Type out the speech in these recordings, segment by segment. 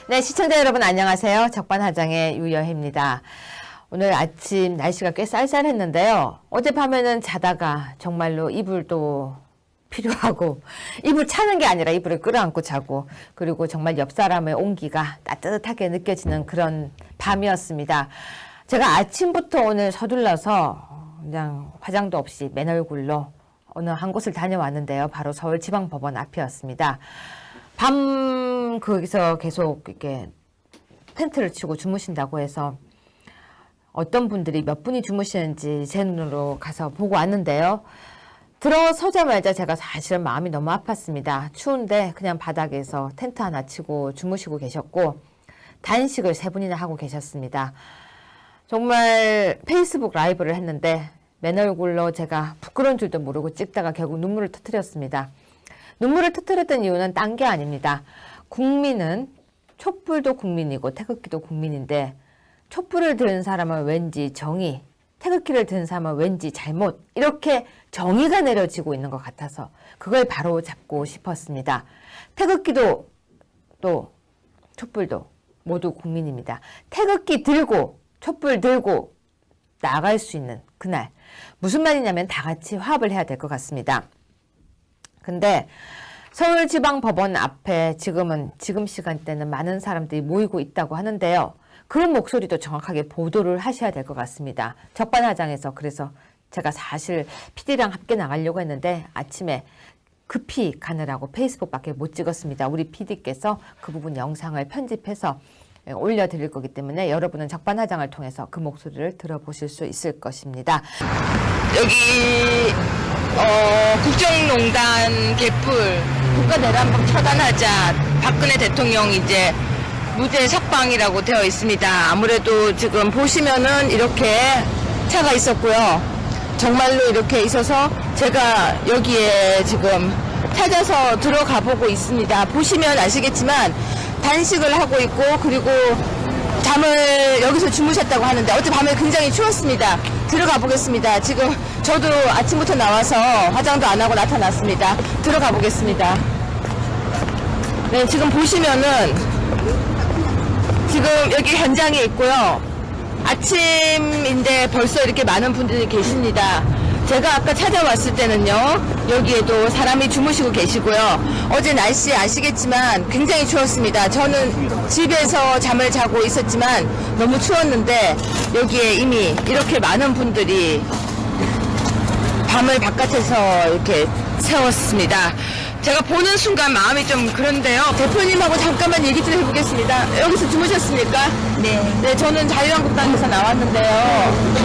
네, 시청자 여러분 안녕하세요. 적반하장의 유여혜입니다. 오늘 아침 날씨가 꽤 쌀쌀했는데요. 어젯밤에는 자다가 정말로 이불도 필요하고 이불 차는 게 아니라 이불을 끌어안고 자고 그리고 정말 옆 사람의 온기가 따뜻하게 느껴지는 그런 밤이었습니다. 제가 아침부터 오늘 서둘러서 그냥 화장도 없이 맨 얼굴로 어느 한 곳을 다녀왔는데요. 바로 서울지방법원 앞이었습니다. 밤 거기서 계속 이렇게 텐트를 치고 주무신다고 해서 어떤 분들이 몇 분이 주무시는지 제 눈으로 가서 보고 왔는데요. 들어서자마자 제가 사실은 마음이 너무 아팠습니다. 추운데 그냥 바닥에서 텐트 하나 치고 주무시고 계셨고 단식을 3분이나 하고 계셨습니다. 정말 페이스북 라이브를 했는데 맨 얼굴로 제가 부끄러운 줄도 모르고 찍다가 결국 눈물을 터뜨렸습니다. 눈물을 터뜨렸던 이유는 딴 게 아닙니다. 국민은 촛불도 국민이고 태극기도 국민인데 촛불을 든 사람은 왠지 정의, 태극기를 든 사람은 왠지 잘못 이렇게 정의가 내려지고 있는 것 같아서 그걸 바로 잡고 싶었습니다. 태극기도 또 촛불도 모두 국민입니다. 태극기 들고 촛불 들고 나갈 수 있는 그날 무슨 말이냐면 다 같이 화합을 해야 될 것 같습니다. 근데 서울지방법원 앞에 지금 시간대는 많은 사람들이 모이고 있다고 하는데요. 그런 목소리도 정확하게 보도를 하셔야 될 것 같습니다. 적반하장에서 그래서 제가 사실 PD랑 함께 나가려고 했는데 아침에 급히 가느라고 페이스북밖에 못 찍었습니다. 우리 PD께서 그 부분 영상을 편집해서 올려드릴 거기 때문에 여러분은 적반하장을 통해서 그 목소리를 들어보실 수 있을 것입니다. 여기 국정농단 개풀 국가내란법 처단하자 박근혜 대통령 이제 무죄 석방이라고 되어 있습니다. 아무래도 지금 보시면은 이렇게 차가 있었고요. 정말로 이렇게 있어서 제가 여기에 지금 찾아서 들어가 보고 있습니다. 보시면 아시겠지만 단식을 하고 있고 그리고 잠을 여기서 주무셨다고 하는데 어젯밤에 굉장히 추웠습니다. 들어가 보겠습니다. 지금 저도 아침부터 나와서 화장도 안 하고 나타났습니다. 들어가 보겠습니다. 네, 지금 보시면은 지금 여기 현장에 있고요. 아침인데 벌써 이렇게 많은 분들이 계십니다. 제가 아까 찾아왔을 때는요, 여기에도 사람이 주무시고 계시고요. 어제 날씨 아시겠지만 굉장히 추웠습니다. 저는 집에서 잠을 자고 있었지만 너무 추웠는데 여기에 이미 이렇게 많은 분들이 밤을 바깥에서 이렇게 세웠습니다. 제가 보는 순간 마음이 좀 그런데요. 대표님하고 잠깐만 얘기 좀 해보겠습니다. 여기서 주무셨습니까? 네. 네, 저는 자유한국당에서 나왔는데요.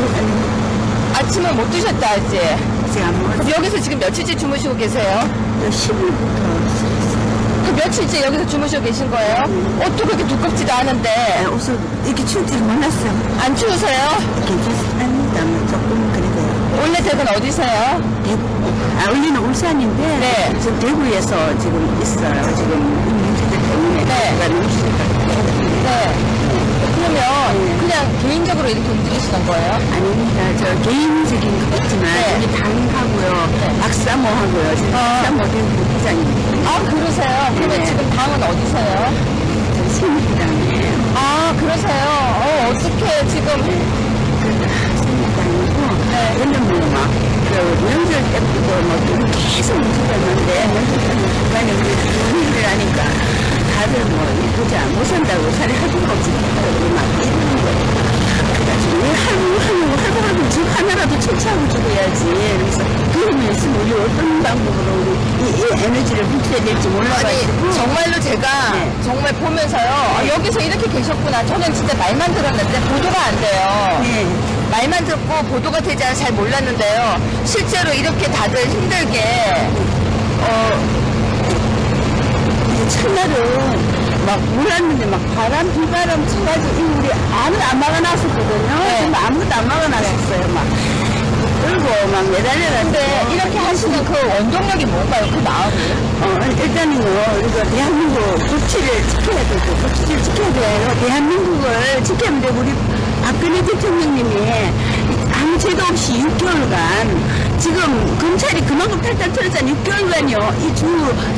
아침은 못 드셨다 아직? 제가 안 먹었어요. 여기서 지금 며칠째 주무시고 계세요? 10일부터 그 며칠째 여기서 주무시고 계신 거예요? 옷도 그렇게 두껍지도 않은데 옷을 이렇게 추울 줄 몰랐어요. 안 추우세요? 괜찮습니다. 조금 그래도요. 원래 댁은 어디세요? 대구. 원래는 울산인데 네. 지금 대구에서 지금 있어요. 지금 이 문제들 때문에. 네. 제가 너무 싫어요. 네. 그러면 그냥 개인적으로 이렇게 움직이시던 거예요? 아닙니다. 저 개인적인 것 같지만 네. 여기 당하고요. 네. 박사모 하고요. 지금 박사모 된 부기장입니다. 아, 그러세요? 그러면 네. 지금 당은 어디세요? 새누리당이에요. 아, 그러세요? 어떻게 지금 새누리당이고 왜냐면 막그 명절 때부터 뭐 계속 움직였는데 명절 때는 중간에 우리 주민들 하니까 다들 뭐 보자 못 산다고 살이 할 수가 없으니까 막 이러는 거예요. 그래가지고 왜 할머니 집 하나라도 채취하고 죽어야지. 그래서 그러면 있으면 우리 어떤 방법으로 우리 이 에너지를 붙여야 될지 몰라가지고. 아니, 정말로 제가 네. 정말 보면서요. 아, 여기서 이렇게 계셨구나. 저는 진짜 말만 들었는데 보도가 안 돼요. 네. 말만 듣고 보도가 되지 않아 잘 몰랐는데요. 실제로 이렇게 다들 힘들게 첫날은 막 몰랐는데 막 바람, 비바람 쳐가지고 우리 아무도 안 막아놨었거든요. 네. 근데 아무도 안 막아놨었어요. 막 끌고 막 매달려놨는데 근데 이렇게 하시는 그 원동력이 뭔가요? 그 마음이? 일단은요, 우리가 대한민국 법치를 지켜야 되고, 법치를 지켜야 돼요. 대한민국을 지키면 되고, 우리 박근혜 대통령님이 아무 죄도 없이 6개월간 지금 검찰이 그만큼 탈탈 털었잖아요. 6개월간요. 이 주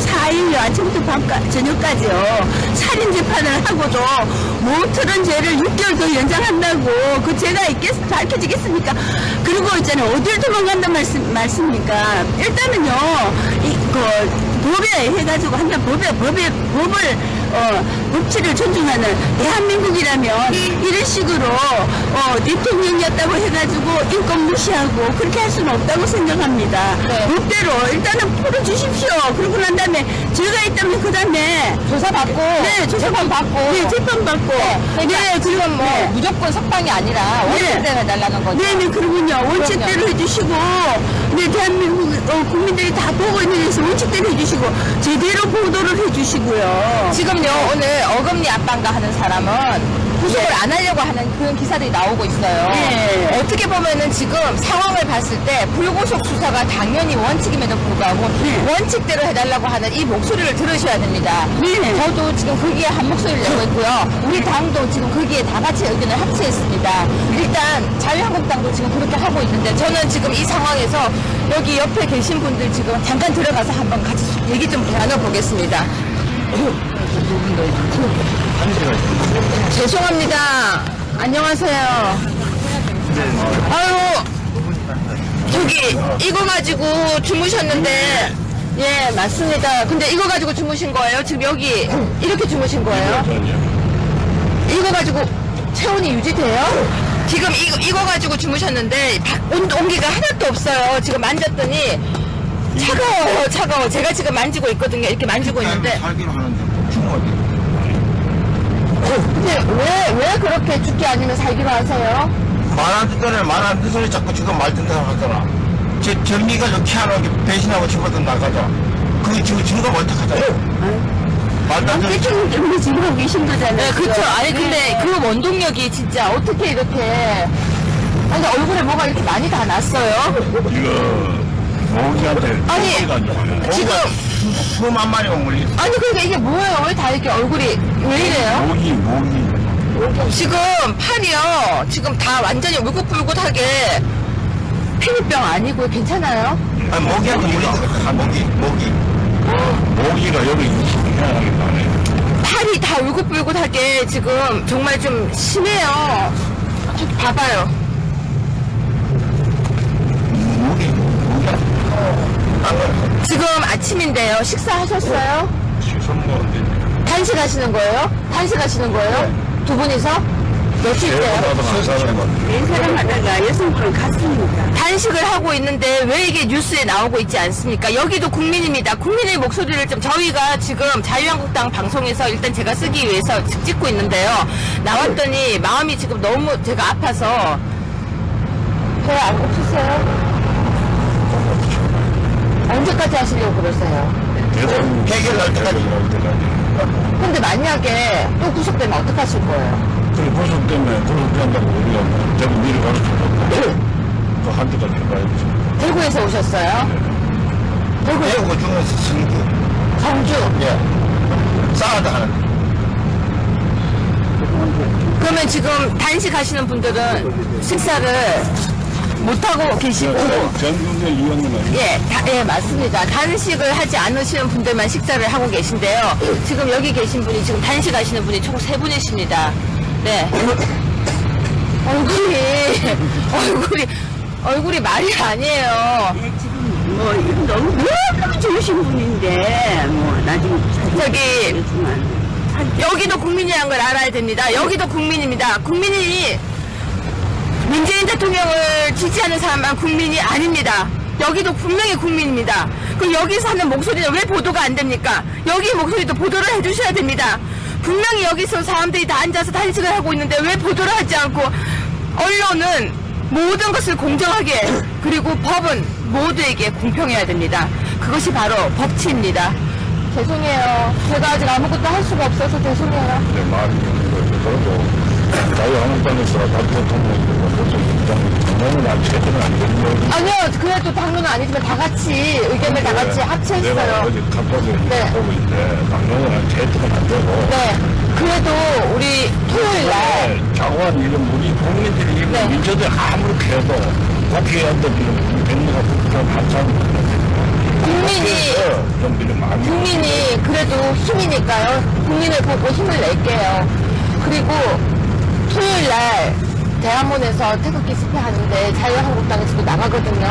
4일요. 아침부터 저녁까지요. 살인 재판을 하고도 못 틀은 죄를 6개월 더 연장한다고 그 죄가 밝혀지겠습니까? 그리고 있잖아요. 어딜 도망간단 말씀입니까? 일단은요. 법에 해가지고 한다 법을 법치를 존중하는 대한민국이라면 이런 식으로 대통령이었다고 해가지고 인권 무시하고 그렇게 할 수는 없다고 생각합니다. 네. 법대로 일단은 풀어주십시오. 그러고 난 다음에 죄가 있다면 그 다음에 조사받고, 네, 재판받고. 네, 재판받고 그러니까 지금 뭐 네. 무조건 석방이 아니라 원칙대로 해달라는 거죠. 네네, 그러군요. 원칙대로 해주시고, 네, 대한민국 국민들이 다 보고 있는 데서 원칙대로 해주시고, 제대로 보도를 해주시고요. 지금요, 오늘 어금니 압박가 하는 사람은 구속을 네. 안 하려고 하는 그런 기사들이 나오고 있어요. 네. 어떻게 보면은 지금 상황을 봤을 때 불구속 수사가 당연히 원칙임에도 불구하고 네. 원칙대로 해달라고 하는 이 목소리를 들으셔야 됩니다. 네. 저도 지금 거기에 한 목소리를 내고 있고요. 우리 당도 지금 거기에 다 같이 의견을 합치했습니다. 일단 자유한국당도 지금 그렇게 하고 있는데 저는 지금 이 상황에서 여기 옆에 계신 분들 지금 잠깐 들어가서 한번 같이 얘기 좀 나눠보겠습니다. 죄송합니다. 안녕하세요. 아유, 저기 이거 가지고 주무셨는데 예, 맞습니다. 근데 이거 가지고 주무신 거예요? 지금 여기 이렇게 주무신 거예요? 이거 가지고 체온이 유지돼요? 지금 이거 가지고 주무셨는데 온기가 하나도 없어요. 지금 만졌더니 차가워. 제가 지금 만지고 있거든요. 이렇게 만지고 있는데. 살기로 하는데 죽어야 근데 왜 그렇게 죽기 아니면 살기로 하세요? 말안 듣더니 말안 듣더니 자꾸 지금 말 듣는다고 하더라. 제 전기가 좋게 하는 게 배신하고 집어든 나가죠. 그게 지금 증거가 어떡하잖아요. 말도 안 듣는 대통령 때문에 지금 하고 계신 거잖아요. 네, 그쵸. 아니, 근데 네. 그 원동력이 진짜 어떻게 이렇게. 아니, 얼굴에 뭐가 이렇게 많이 다 났어요? 이거 모기한테 아니, 지금. 수만 마리가 물리. 아니, 그러니까 이게 뭐예요? 왜 다 이렇게 얼굴이. 왜 이래요? 모기 지금 팔이요. 지금 다 완전히 울긋불긋하게. 피부병 아니고 괜찮아요? 아니, 모기한테 물리니까 모기. 모기가 여기 희한하게 나네. 팔이 다 울긋불긋하게 지금 정말 좀 심해요. 저기 봐봐요. 지금 아침인데요. 식사하셨어요? 시선도 안 되네. 단식하시는 거예요? 단식하시는 거예요? 두 분이서? 며칠째요? 나도 한 사람 네 사람 하다가 여성분은 갔습니다. 단식을 하고 있는데 왜 이게 뉴스에 나오고 있지 않습니까? 여기도 국민입니다. 국민의 목소리를 좀 저희가 지금 자유한국당 방송에서 일단 제가 쓰기 위해서 찍고 있는데요. 나왔더니 마음이 지금 너무 제가 아파서 배 안 고프세요? 언제까지 하시려고 그러세요? 해결할 때까지. 근데 만약에 또 구속되면 어떡하실 거예요? 그래, 보석 때문에 구속된다고 우리가 뭐 대구 미리 가르쳐줬고 또 한때까지 해봐야지. 대구에서 오셨어요? 대구에서 대구 중에서 승주. 경주. 예. 싸우다 하는. 그러면 지금 단식하시는 분들은 식사를 못하고 계시고 전국의 의원님은 예, 맞습니다. 단식을 하지 않으시는 분들만 식사를 하고 계신데요. 지금 여기 계신 분이 지금 단식하시는 분이 총 3분이십니다. 네. 얼굴이 말이 아니에요. 네, 지금 뭐 이런 너무 좋으신 분인데 뭐 나중에 저기 그렇지만 여기도 국민이란 걸 알아야 됩니다. 여기도 국민입니다. 국민이 문재인 대통령을 지지하는 사람만 국민이 아닙니다. 여기도 분명히 국민입니다. 그럼 여기서 하는 목소리는 왜 보도가 안 됩니까? 여기 목소리도 보도를 해주셔야 됩니다. 분명히 여기서 사람들이 다 앉아서 단식을 하고 있는데 왜 보도를 하지 않고 언론은 모든 것을 공정하게 그리고 법은 모두에게 공평해야 됩니다. 그것이 바로 법치입니다. 죄송해요. 제가 아직 아무것도 할 수가 없어서 죄송해요. 내 말이 그래도 자유한국당에서 대통령이고 당연히 안 체제는 안 되는 거지. 아니요, 그래도 당론은 아니지만 다 같이 의견을 다 같이 내가 합치했어요. 어제 카톡에 네. 보고 있는데 당연히 체제는 안 되고. 네. 그래도 우리 토요일 날 장관 이런 우리 국민들이 네. 민주들 아무렇게 해도 국회의원들 이런 백미가 좀 한참 국민이 그래도 힘이니까요. 국민을 보고 힘을 낼게요. 그리고 토요일 날 대학원에서 태극기 집회하는데 자유한국당에서도 나가거든요.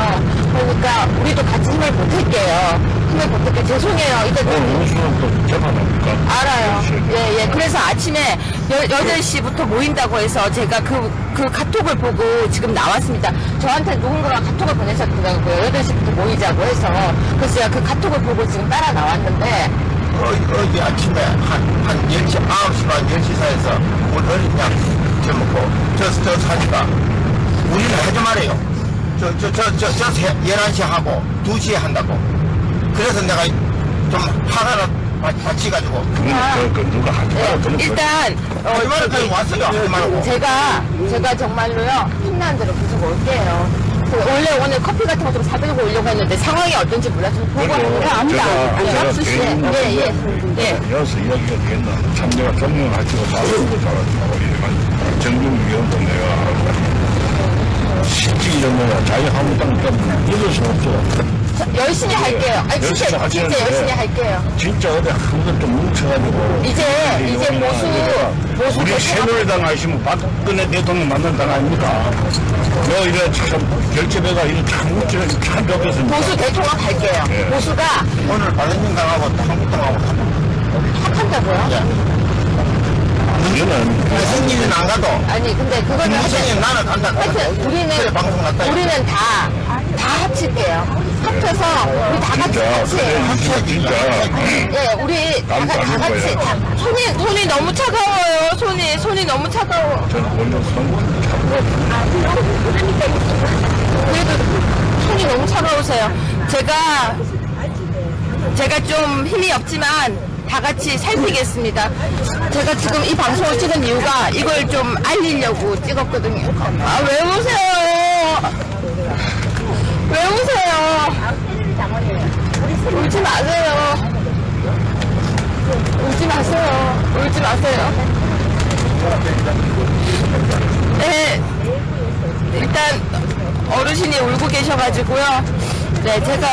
그러니까 우리도 같이 힘을 보탤게요. 힘을 보탤게요. 죄송해요. 이제 오늘은 또 재판하니까. 알아요. 예, 예. 그래서 아침에 8시부터 모인다고 해서 제가 그 카톡을 보고 지금 나왔습니다. 저한테 누군가가 카톡을 보내셨더라고요. 8시부터 모이자고 해서. 그래서 제가 그 카톡을 보고 지금 따라 나왔는데, 어제 아침에 한 10시, 9시 반 10시 사이에서 오늘 그냥 저먹고 저 사니까 우리는 하지 말아요. 저 11시에 하고 2시에 한다고. 그래서 내가 좀 화가 받치가지고 누가 하지 말고 일단, 하지 말아가지고 왔어요. 하지 말고. 제가 정말로요, 힘나는 대로 계속 올게요. 원래 오늘 커피 같은 거 좀 사들고 오려고 했는데 상황이 어떤지 몰라서 보고 합니다. 예. 여기서 이야기가 되겠나. 참 내가 존경하시고 잘하고 정중위원도 내가 실직이 이러면 자유한국당 좀 이럴 수 없어. 열심히 할게요. 아니, 진짜 열심히 할게요. 진짜 어디 한번 좀 뭉쳐가지고. 이제 보수 우리 새누리당 아시면 박근혜 대통령 만난 당 아닙니까? 너 이래 참 결집해가 이래 참 뭉쳐 참 좋겠습니다. 보수 대통령 갈게요. 예. 보수가 바른정당하고 한국당하고 합한다고요? 우리는 승리는 안 가도 아니, 근데 그거는 승리는 나는 간다. 하여튼 그래, 방송 났다. 우리는 다 합칠게요. 합쳐서 우리 다 같이 진짜 예, 우리 다 같이. 손이 너무 차가워요. 손이 너무 차가워. 저는 오늘 선거는 참 그래도 손이 너무 차가우세요. 제가 좀 힘이 없지만 다 같이 살피겠습니다. 제가 지금 이 방송을 찍은 이유가 이걸 좀 알리려고 찍었거든요. 아, 왜 우세요? 왜 우세요? 울지 마세요. 울지 마세요. 울지 마세요. 네, 일단 어르신이 울고 계셔가지고요. 네, 제가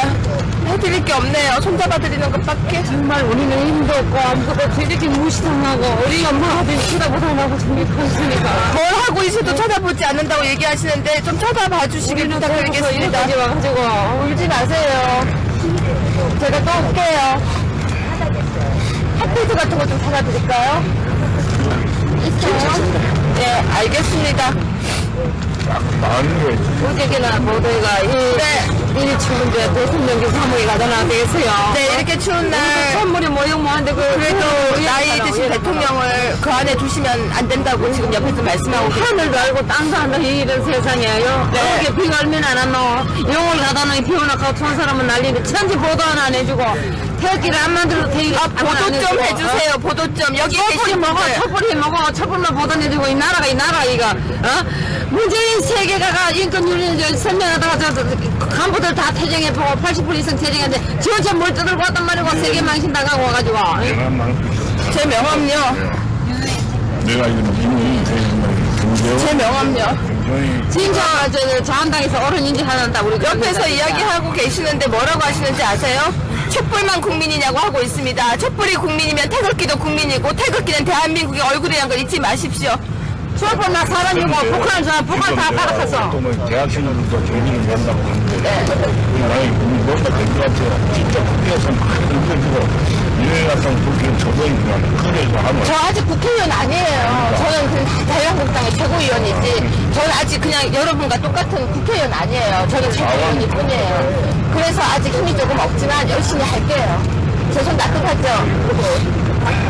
해드릴 게 없네요. 손잡아드리는 것밖에. 정말 우리는 힘도 없고 아무것도 이렇게 무시당하고 우리가 뭐 하든 쳐다보도 안 하고 정말 그렇습니까? 뭘 하고 있어도 쳐다보지 않는다고 얘기하시는데 좀 쳐다봐 주시길 부탁드리겠습니다. 여기까지 와가지고 울지 마세요. 제가 또 올게요. 핫팩트 같은 거 좀 찾아드릴까요? 있어요? 네, 알겠습니다. 많은 거 있어. 어제기나 모두가 이 친구들 대통령께 사무에 가다 놔야 되겠어요. 네, 이렇게 추운 날 선물이 모여 뭐한데 그래도 나이 드신 대통령을 그 안에 두시면 안 된다고 지금 옆에서 말씀하고 계세요. 하늘도 알고 땅도 안다 이런 세상이에요. 네. 이렇게 비가 얼마나 안 왔노. 영월 가다 놓이 비 오나 가고 천 사람은 난리인데 천지 보도 하나 안 해주고 태극기를 안 만들어도 태극기 보도 좀 해주세요. 보도 좀. 여기 촛불이 계신 먹어, 분들. 촛불이 먹어, 촛불만 보도내주고 이 나라 이거, 문재인 세계가가 인권 윤리 설명하다가 간부들 다 퇴정해보고 80% 이상 퇴정했는데 지원차 뭘 뜯을고 왔단 말이고 세계 망신 당하고 와가지고. 내가 많은 제 명함요. 내가 이미 제 명함요. 굉장히 진짜 자한당에서 어른 인지하는다 우리 옆에서 이야기하고 계시는데 뭐라고 하시는지 아세요? 촛불만 국민이냐고 하고 있습니다. 촛불이 국민이면 태극기도 국민이고 태극기는 대한민국의 얼굴이라는 걸 잊지 마십시오. 촛불나 사람이고 북한을 좋아 북한 다 따라갔어. 또 뭐 대학생들도 정리를 한다고 하는데 나이 뭔가 된것 같아요. 진짜 국회에서 막 흔들리고 이래 같은 국회 저거이면 그래서 하면 저 아직 국회의원 아니에요. 저는 그냥 자유한국당의 최고위원이지. 저는 아직 그냥 여러분과 똑같은 국회의원 아니에일 저는 최고위원일 뿐이에요. 그래서 아직 힘이 조금 없지만 열심히 할게요. 제 손 따뜻하죠?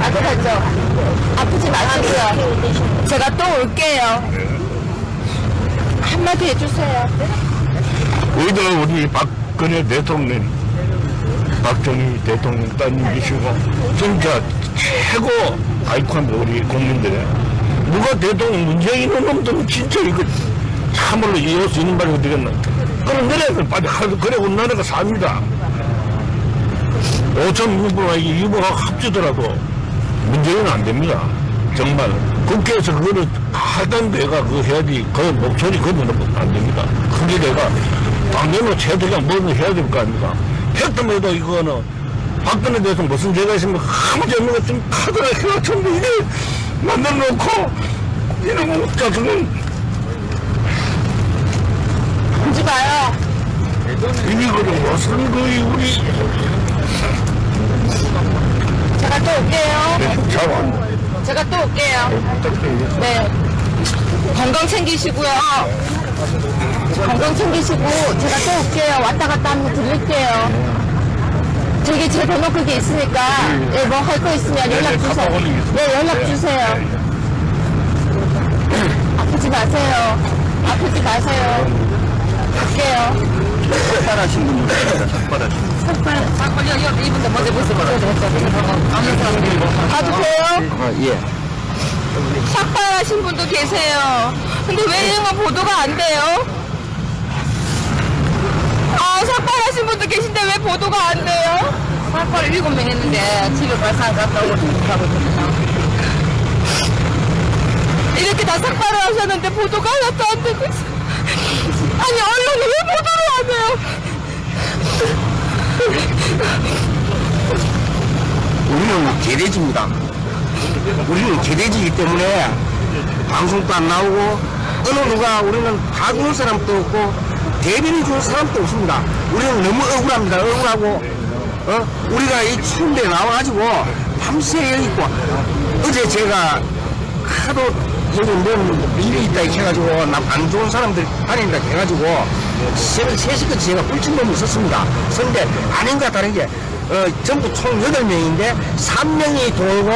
따뜻하죠? 아프지 마시고요. 제가 또 올게요. 한마디 해주세요. 의도 우리 박근혜 대통령, 박정희 대통령 따님이시고 진짜 최고 아이콘 우리 국민들의 누가 대통령 문재인 놈들은 진짜 이거 참으로 이해할 수 있는 말이 되겠나. 그럼 너네들 빨리 하도 그래 나라가 삽니다. 5천 유보가 합치더라도 문재인은 안 됩니다. 정말 국회에서 그거를 하던 데가 그거 해야지 그 목소리 그거는 안 됩니다. 그게 내가 당연히 최대한 뭐는 해야 될 거 아닙니까? 했더라도 이거는 박근혜 대통령 무슨 죄가 있으면 아무 죄 없는 것좀 카드라 해가지고 이게 만들어놓고 이런 거 짜증은 하지 마요. 이거는 무슨 거의 우리 제가 또 올게요. 자원 제가 또 올게요. 네. 건강 챙기시고요. 건강 챙기시고 제가 또 올게요. 왔다 갔다 하면 들릴게요. 저기 제 번호 그게 있으니까 예, 뭐 할 거 있으면 연락 주세요. 네, 연락 주세요. 아프지 마세요. 아프지 마세요. 갈게요. 삭발하신 분들 잠깐요. 이분들 먼저 보세요. 가도 돼요? 예. 삭발하신 분도 계세요. 근데 왜 이런 거 보도가 안 돼요? 삭발하신 분도 계신데 왜 보도가 안 돼요? 삭발을 7명 했는데 집에 발상 갔다 오고 하고 있거든요. 이렇게 다 삭발을 하셨는데 보도가 하나도 안 되고 있어요. 아니 언론이 왜 보도를 안 해요? 우리는 개돼지입니다. 우리는 개돼지이기 때문에 방송도 안 나오고 어느 누가 우리는 봐주는 사람도 없고 대변인 주는 사람도 없습니다. 우리는 너무 억울합니다. 억울하고 우리가 이 추운데 나와가지고 밤새 여기 있고 어제 제가 하도 여기 뭔 일이 있다 이렇게 해가지고 안 좋은 사람들 다닌다 해가지고 새벽 3시까지 제가 꿀침범이 있었습니다. 그런데 아닌가 다른 게 전부 총 8명인데 3명이 돌고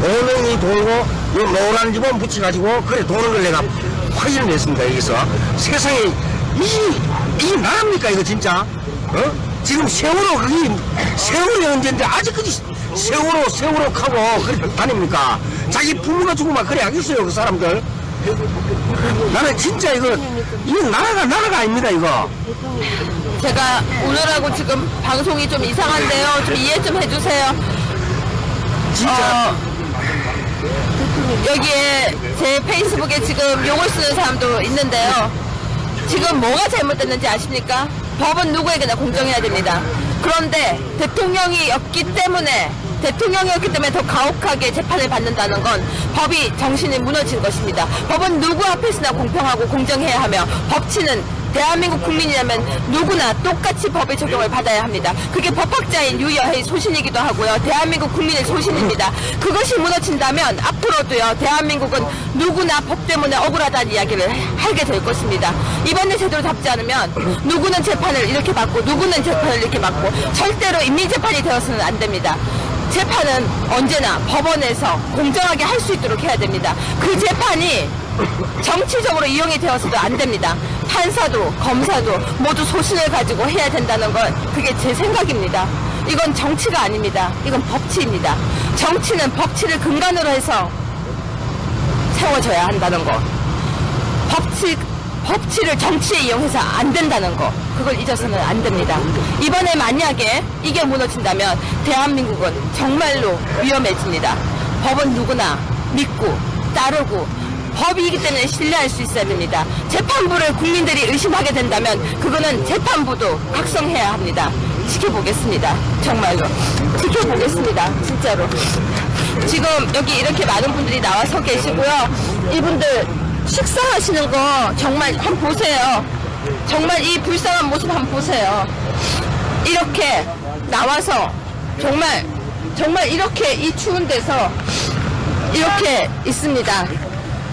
5명이 돌고 요 노란 리본 붙여가지고 그래 도는 걸 내가 확인을 했습니다. 여기서 세상에 이게 나랍니까 이거 진짜? 지금 세월호 그게 세월이 언제인데 아직까지 세월호 하고 그래 다닙니까? 자기 부모가 죽으면 그래 하겠어요 그 사람들. 나는 진짜 이거 나라가 아닙니다 이거. 제가 오늘하고 지금 방송이 좀 이상한데요. 좀 이해 좀 해주세요. 진짜 여기에 제 페이스북에 지금 욕을 쓰는 사람도 있는데요. 지금 뭐가 잘못됐는지 아십니까? 법은 누구에게나 공정해야 됩니다. 그런데 대통령이었기 때문에 더 가혹하게 재판을 받는다는 건 법이 정신이 무너진 것입니다. 법은 누구 앞에서나 공평하고 공정해야 하며 법치는 대한민국 국민이라면 누구나 똑같이 법의 적용을 받아야 합니다. 그게 법학자인 유여의 소신이기도 하고요. 대한민국 국민의 소신입니다. 그것이 무너진다면 앞으로도요. 대한민국은 누구나 법 때문에 억울하다는 이야기를 하게 될 것입니다. 이번에 제대로 잡지 않으면 누구는 재판을 이렇게 받고 누구는 재판을 이렇게 받고 절대로 인민재판이 되어서는 안 됩니다. 재판은 언제나 법원에서 공정하게 할 수 있도록 해야 됩니다. 그 재판이 정치적으로 이용이 되어서도 안 됩니다. 판사도 검사도 모두 소신을 가지고 해야 된다는 건 그게 제 생각입니다. 이건 정치가 아닙니다. 이건 법치입니다. 정치는 법치를 근간으로 해서 세워져야 한다는 거. 법치를 정치에 이용해서 안 된다는 거. 그걸 잊어서는 안 됩니다. 이번에 만약에 이게 무너진다면 대한민국은 정말로 위험해집니다. 법은 누구나 믿고 따르고 법이기 때문에 신뢰할 수 있어야 됩니다. 재판부를 국민들이 의심하게 된다면 그거는 재판부도 각성해야 합니다. 지켜보겠습니다. 정말로 지켜보겠습니다. 진짜로. 지금 여기 이렇게 많은 분들이 나와 서 계시고요. 이분들 식사하시는 거 정말 한번 보세요. 정말 이 불쌍한 모습 한번 보세요. 이렇게 나와서 정말 이렇게 이 추운 데서 이렇게 있습니다.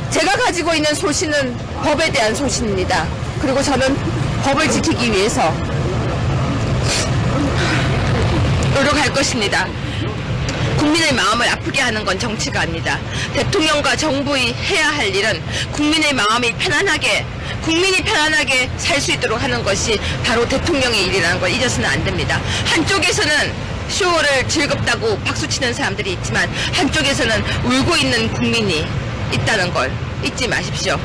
제가 가지고 있는 소신은 법에 대한 소신입니다. 그리고 저는 법을 지키기 위해서 노력할 것입니다. 국민의 마음을 아프게 하는 건 정치가 아닙니다. 대통령과 정부의 해야 할 일은 국민의 마음이 국민이 편안하게 살 수 있도록 하는 것이 바로 대통령의 일이라는 걸 잊어서는 안 됩니다. 한쪽에서는 쇼를 즐겁다고 박수치는 사람들이 있지만 한쪽에서는 울고 있는 국민이 있다는 걸 잊지 마십시오.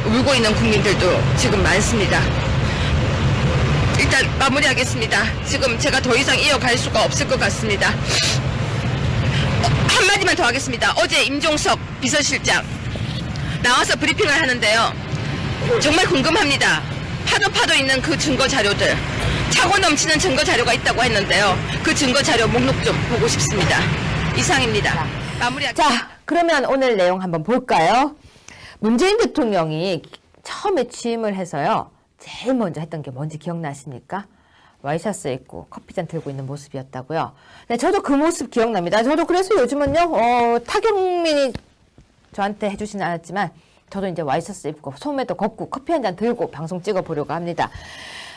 울고 있는 국민들도 지금 많습니다. 일단 마무리하겠습니다. 지금 제가 더 이상 이어갈 수가 없을 것 같습니다. 한마디만 더 하겠습니다. 어제 임종석 비서실장 나와서 브리핑을 하는데요. 정말 궁금합니다. 파도 있는 그 증거 자료들, 차고 넘치는 증거 자료가 있다고 했는데요. 그 증거 자료 목록 좀 보고 싶습니다. 이상입니다. 마무리하겠습니다. 자, 그러면 오늘 내용 한번 볼까요? 문재인 대통령이 처음에 취임을 해서요. 제일 먼저 했던 게 뭔지 기억나십니까? 와이셔츠 입고 커피잔 들고 있는 모습이었다고요. 네, 저도 그 모습 기억납니다. 저도 그래서 요즘은요, 타경민이 저한테 해주지는 않았지만 저도 이제 와이셔츠 입고 소매도 걷고 커피 한 잔 들고 방송 찍어보려고 합니다.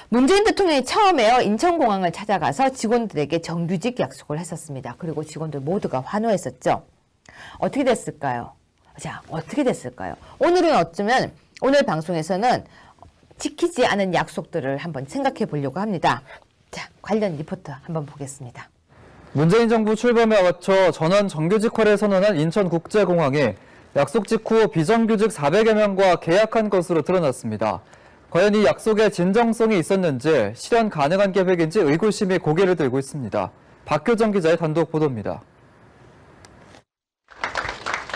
문재인 대통령이 처음에요, 인천공항을 찾아가서 직원들에게 정규직 약속을 했었습니다. 그리고 직원들 모두가 환호했었죠. 어떻게 됐을까요? 자, 어떻게 됐을까요? 오늘은 어쩌면 오늘 방송에서는 지키지 않은 약속들을 한번 생각해 보려고 합니다. 자, 관련 리포트 한번 보겠습니다. 문재인 정부 출범에 맞춰 전원 정규직화를 선언한 인천국제공항에 약속 직후 비정규직 400여 명과 계약한 것으로 드러났습니다. 과연 이 약속에 진정성이 있었는지 실현 가능한 계획인지 의구심이 고개를 들고 있습니다. 박효정 기자의 단독 보도입니다.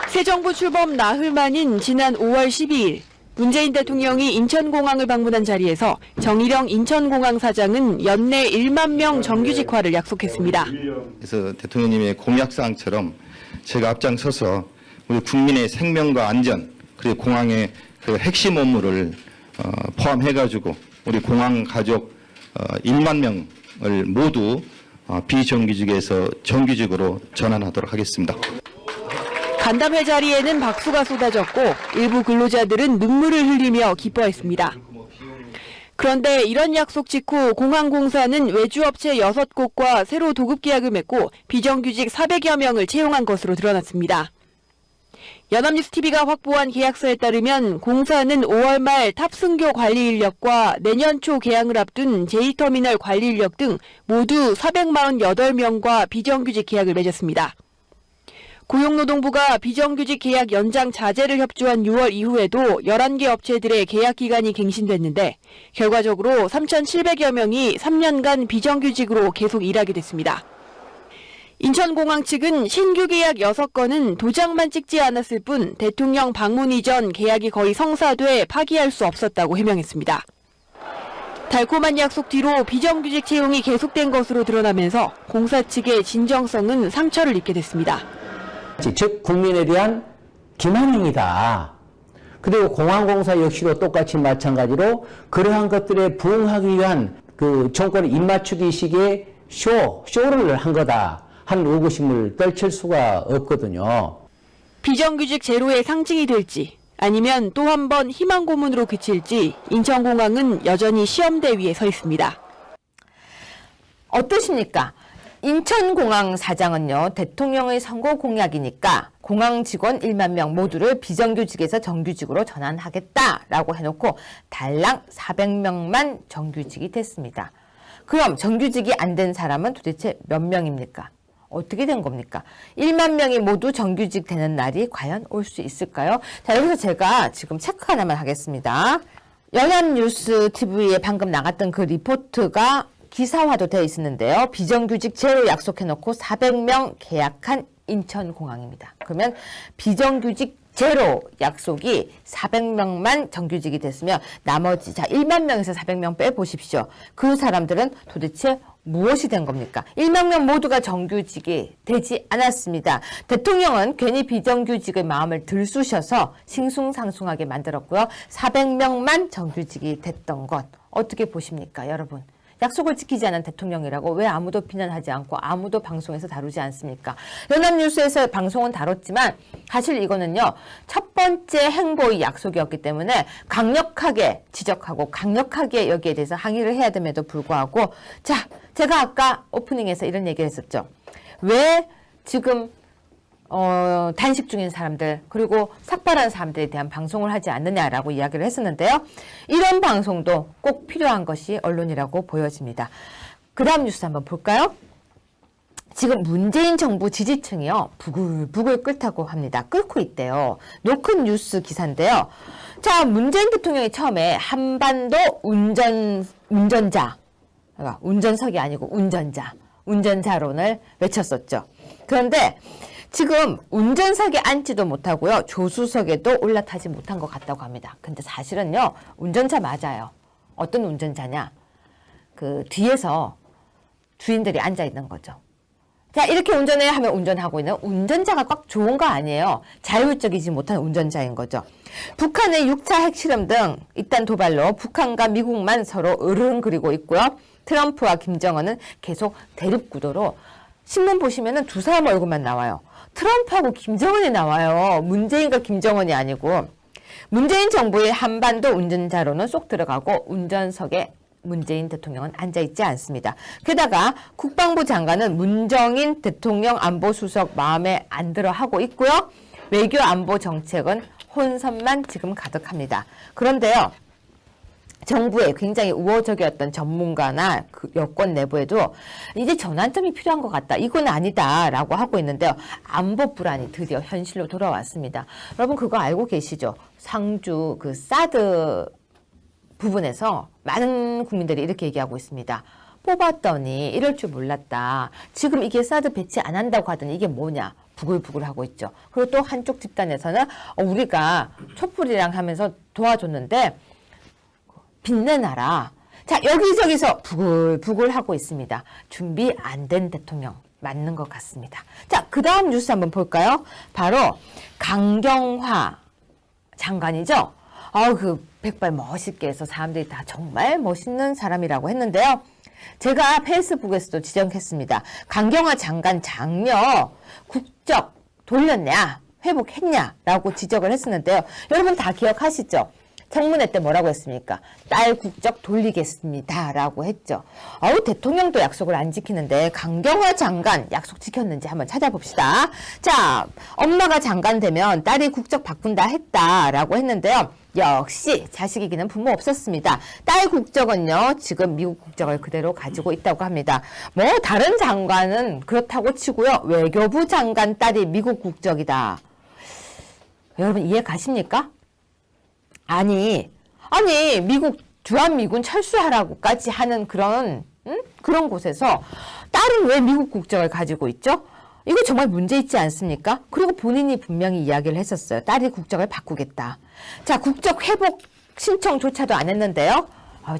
새 정부 출범 나흘 만인 지난 5월 12일 문재인 대통령이 인천공항을 방문한 자리에서 정일영 인천공항 사장은 연내 1만 명 정규직화를 약속했습니다. 그래서 대통령님의 공약사항처럼 제가 앞장서서 우리 국민의 생명과 안전 그리고 공항의 그 핵심 업무를 포함해가지고 우리 공항 가족 1만 명을 모두 비정규직에서 정규직으로 전환하도록 하겠습니다. 간담회 자리에는 박수가 쏟아졌고 일부 근로자들은 눈물을 흘리며 기뻐했습니다. 그런데 이런 약속 직후 공항공사는 외주업체 6곳과 새로 도급 계약을 맺고 비정규직 400여 명을 채용한 것으로 드러났습니다. 연합뉴스TV가 확보한 계약서에 따르면 공사는 5월 말 탑승교 관리 인력과 내년 초 개항을 앞둔 제2터미널 관리 인력 등 모두 448명과 비정규직 계약을 맺었습니다. 고용노동부가 비정규직 계약 연장 자제를 협조한 6월 이후에도 11개 업체들의 계약 기간이 갱신됐는데 결과적으로 3,700여 명이 3년간 비정규직으로 계속 일하게 됐습니다. 인천공항 측은 신규 계약 6건은 도장만 찍지 않았을 뿐 대통령 방문 이전 계약이 거의 성사돼 파기할 수 없었다고 해명했습니다. 달콤한 약속 뒤로 비정규직 채용이 계속된 것으로 드러나면서 공사 측의 진정성은 상처를 입게 됐습니다. 즉 국민에 대한 기만행위다. 그리고 공항공사 역시도 똑같이 마찬가지로 그러한 것들에 부응하기 위한 그 정권의 입맞추기식의 쇼를 한 거다. 한 의구심을 떨칠 수가 없거든요. 비정규직 제로의 상징이 될지 아니면 또 한 번 희망 고문으로 그칠지 인천공항은 여전히 시험대 위에 서 있습니다. 어떠십니까? 인천공항 사장은요, 대통령의 선거 공약이니까 공항 직원 1만 명 모두를 비정규직에서 정규직으로 전환하겠다라고 해놓고 달랑 400명만 정규직이 됐습니다. 그럼 정규직이 안 된 사람은 도대체 몇 명입니까? 어떻게 된 겁니까? 1만 명이 모두 정규직 되는 날이 과연 올 수 있을까요? 자, 여기서 제가 지금 체크 하나만 하겠습니다. 연합뉴스TV에 방금 나갔던 그 리포트가 기사화도 되어 있었는데요. 비정규직 제로 약속해놓고 400명 계약한 인천공항입니다. 그러면 비정규직 제로 약속이 400명만 정규직이 됐으면 나머지 1만 명에서 400명 빼보십시오. 그 사람들은 도대체 무엇이 된 겁니까? 1만 명 모두가 정규직이 되지 않았습니다. 대통령은 괜히 비정규직의 마음을 들쑤셔서 싱숭상숭하게 만들었고요. 400명만 정규직이 됐던 것 어떻게 보십니까, 여러분? 약속을 지키지 않은 대통령이라고 왜 아무도 비난하지 않고 아무도 방송에서 다루지 않습니까? 연합뉴스에서 방송은 다뤘지만 사실 이거는요, 첫 번째 행보의 약속이었기 때문에 강력하게 지적하고 강력하게 여기에 대해서 항의를 해야 됨에도 불구하고, 자, 제가 아까 오프닝에서 이런 얘기를 했었죠. 왜 지금 단식 중인 사람들 그리고 삭발한 사람들에 대한 방송을 하지 않느냐라고 이야기를 했었는데요. 이런 방송도 꼭 필요한 것이 언론이라고 보여집니다. 그 다음 뉴스 한번 볼까요? 지금 문재인 정부 지지층이요, 부글부글 끓다고 합니다. 끓고 있대요. 노큰 뉴스 기사인데요. 자, 문재인 대통령이 처음에 한반도 운전자, 운전석이 아니고 운전자론을 외쳤었죠. 그런데 지금 운전석에 앉지도 못하고요. 조수석에도 올라타지 못한 것 같다고 합니다. 근데 사실은요, 운전자 맞아요. 어떤 운전자냐? 그 뒤에서 주인들이 앉아 있는 거죠. 자, 이렇게 운전해야 하면 운전하고 있는 운전자가 꽉 좋은 거 아니에요. 자율적이지 못한 운전자인 거죠. 북한의 6차 핵실험 등 이딴 도발로 북한과 미국만 서로 으르렁거리고 있고요. 트럼프와 김정은은 계속 대립구도로 신문 보시면은 두 사람 얼굴만 나와요. 트럼프하고 김정은이 나와요. 문재인과 김정은이 아니고. 문재인 정부의 한반도 운전자로는 쏙 들어가고 운전석에 문재인 대통령은 앉아있지 않습니다. 게다가 국방부 장관은 문정인 대통령 안보수석 마음에 안 들어 하고 있고요. 외교 안보 정책은 혼선만 지금 가득합니다. 그런데요. 정부에 굉장히 우호적이었던 전문가나 그 여권 내부에도 이제 전환점이 필요한 것 같다. 이건 아니다라고 하고 있는데요. 안보 불안이 드디어 현실로 돌아왔습니다. 여러분 그거 알고 계시죠? 상주 그 사드 부분에서 많은 국민들이 이렇게 얘기하고 있습니다. 뽑았더니 이럴 줄 몰랐다. 지금 이게 사드 배치 안 한다고 하더니 이게 뭐냐. 부글부글 하고 있죠. 그리고 또 한쪽 집단에서는 우리가 촛불이랑 하면서 도와줬는데 빛내놔라. 자, 여기저기서 부글부글 하고 있습니다. 준비 안 된 대통령 맞는 것 같습니다. 자, 그 다음 뉴스 한번 볼까요? 바로 강경화 장관이죠. 그 백발 멋있게 해서 사람들이 다 정말 멋있는 사람이라고 했는데요. 제가 페이스북에서도 지적했습니다. 강경화 장관 장녀 국적 돌렸냐 회복했냐 라고 지적을 했었는데요. 여러분 다 기억하시죠? 청문회 때 뭐라고 했습니까? 딸 국적 돌리겠습니다 라고 했죠. 대통령도 약속을 안 지키는데 강경화 장관 약속 지켰는지 한번 찾아봅시다. 자, 엄마가 장관 되면 딸이 국적 바꾼다 했다라고 했는데요. 역시 자식 이기는 부모 없었습니다. 딸 국적은요, 지금 미국 국적을 그대로 가지고 있다고 합니다. 뭐 다른 장관은 그렇다고 치고요. 외교부 장관 딸이 미국 국적이다. 여러분 이해 가십니까? 아니 미국 주한미군 철수하라고까지 하는 그런 곳에서 딸은 왜 미국 국적을 가지고 있죠? 이거 정말 문제 있지 않습니까? 그리고 본인이 분명히 이야기를 했었어요. 딸이 국적을 바꾸겠다. 자, 국적 회복 신청조차도 안 했는데요.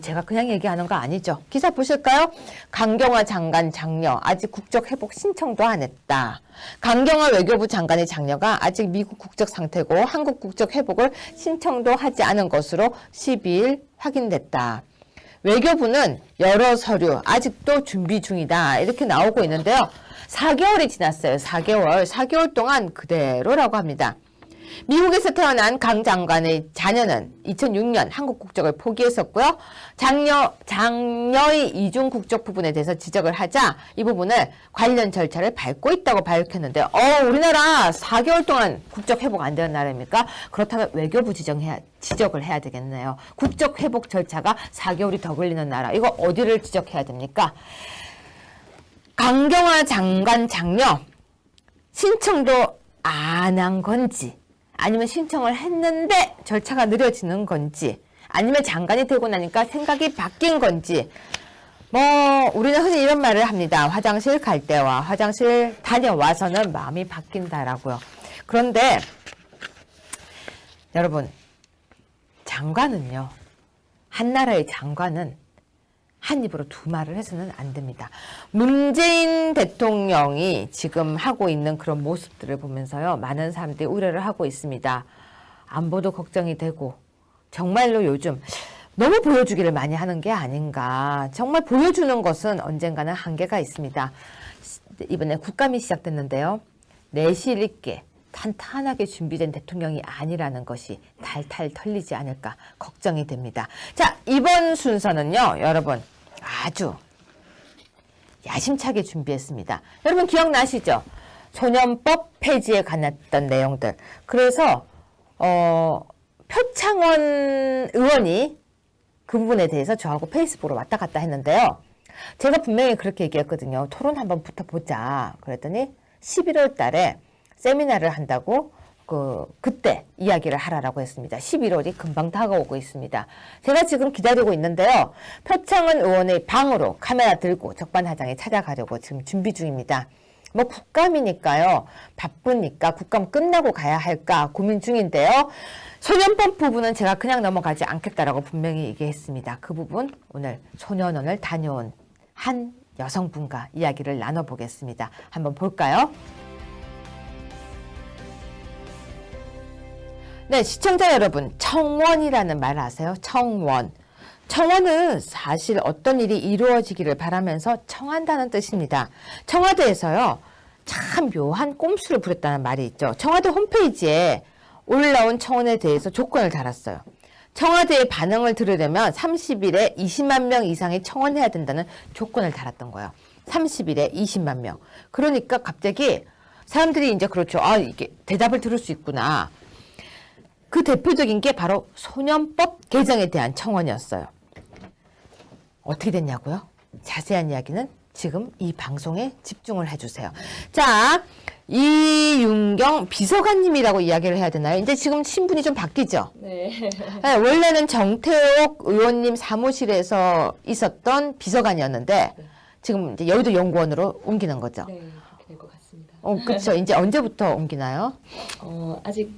제가 그냥 얘기하는 거 아니죠. 기사 보실까요? 강경화 장관 장녀 아직 국적 회복 신청도 안 했다. 강경화 외교부 장관의 장녀가 아직 미국 국적 상태고 한국 국적 회복을 신청도 하지 않은 것으로 12일 확인됐다. 외교부는 여러 서류 아직도 준비 중이다. 이렇게 나오고 있는데요. 4개월이 지났어요. 4개월 동안 그대로라고 합니다. 미국에서 태어난 강 장관의 자녀는 2006년 한국 국적을 포기했었고요. 장녀의 이중 국적 부분에 대해서 지적을 하자 이 부분을 관련 절차를 밟고 있다고 밝혔는데 우리나라 4개월 동안 국적 회복 안 되는 나라입니까? 그렇다면 외교부 지적을 해야 되겠네요. 국적 회복 절차가 4개월이 더 걸리는 나라. 이거 어디를 지적해야 됩니까? 강경화 장관 장녀 신청도 안 한 건지 아니면 신청을 했는데 절차가 느려지는 건지 아니면 장관이 되고 나니까 생각이 바뀐 건지 우리는 흔히 이런 말을 합니다. 화장실 갈 때와 화장실 다녀와서는 마음이 바뀐다라고요. 그런데 여러분 장관은요. 한 나라의 장관은 한 입으로 두 말을 해서는 안 됩니다. 문재인 대통령이 지금 하고 있는 그런 모습들을 보면서요. 많은 사람들이 우려를 하고 있습니다. 안보도 걱정이 되고 정말로 요즘 너무 보여주기를 많이 하는 게 아닌가. 정말 보여주는 것은 언젠가는 한계가 있습니다. 이번에 국감이 시작됐는데요. 내실 있게 탄탄하게 준비된 대통령이 아니라는 것이 탈탈 털리지 않을까 걱정이 됩니다. 자, 이번 순서는요. 여러분 아주 야심차게 준비했습니다. 여러분 기억나시죠? 소년법 폐지에 관했던 내용들. 그래서 표창원 의원이 그 부분에 대해서 저하고 페이스북으로 왔다 갔다 했는데요. 제가 분명히 그렇게 얘기했거든요. 토론 한번 붙어보자. 그랬더니 11월 달에 세미나를 한다고 그때 이야기를 하라고 했습니다. 11월이 금방 다가오고 있습니다. 제가 지금 기다리고 있는데요. 표창원 의원의 방으로 카메라 들고 적반하장에 찾아가려고 지금 준비 중입니다. 뭐 국감이니까요. 바쁘니까 국감 끝나고 가야 할까 고민 중인데요. 소년법 부분은 제가 그냥 넘어가지 않겠다라고 분명히 얘기했습니다. 그 부분 오늘 소년원을 다녀온 한 여성분과 이야기를 나눠보겠습니다. 한번 볼까요? 네, 시청자 여러분, 청원이라는 말 아세요? 청원. 청원은 사실 어떤 일이 이루어지기를 바라면서 청한다는 뜻입니다. 청와대에서요, 참 묘한 꼼수를 부렸다는 말이 있죠. 청와대 홈페이지에 올라온 청원에 대해서 조건을 달았어요. 청와대의 반응을 들으려면 30일에 20만 명 이상이 청원해야 된다는 조건을 달았던 거예요. 30일에 20만 명. 그러니까 갑자기 사람들이 이제 그렇죠. 아, 이게 대답을 들을 수 있구나. 그 대표적인 게 바로 소년법 개정에 대한 청원이었어요. 어떻게 됐냐고요? 자세한 이야기는 지금 이 방송에 집중을 해주세요. 자, 이윤경 비서관님이라고 이야기를 해야 되나요? 이제 지금 신분이 좀 바뀌죠? 네. 네, 원래는 정태옥 의원님 사무실에서 있었던 비서관이었는데 지금 이제 여의도 연구원으로 옮기는 거죠? 네, 그렇게 될 것 같습니다. 그렇죠. 이제 언제부터 옮기나요? 아직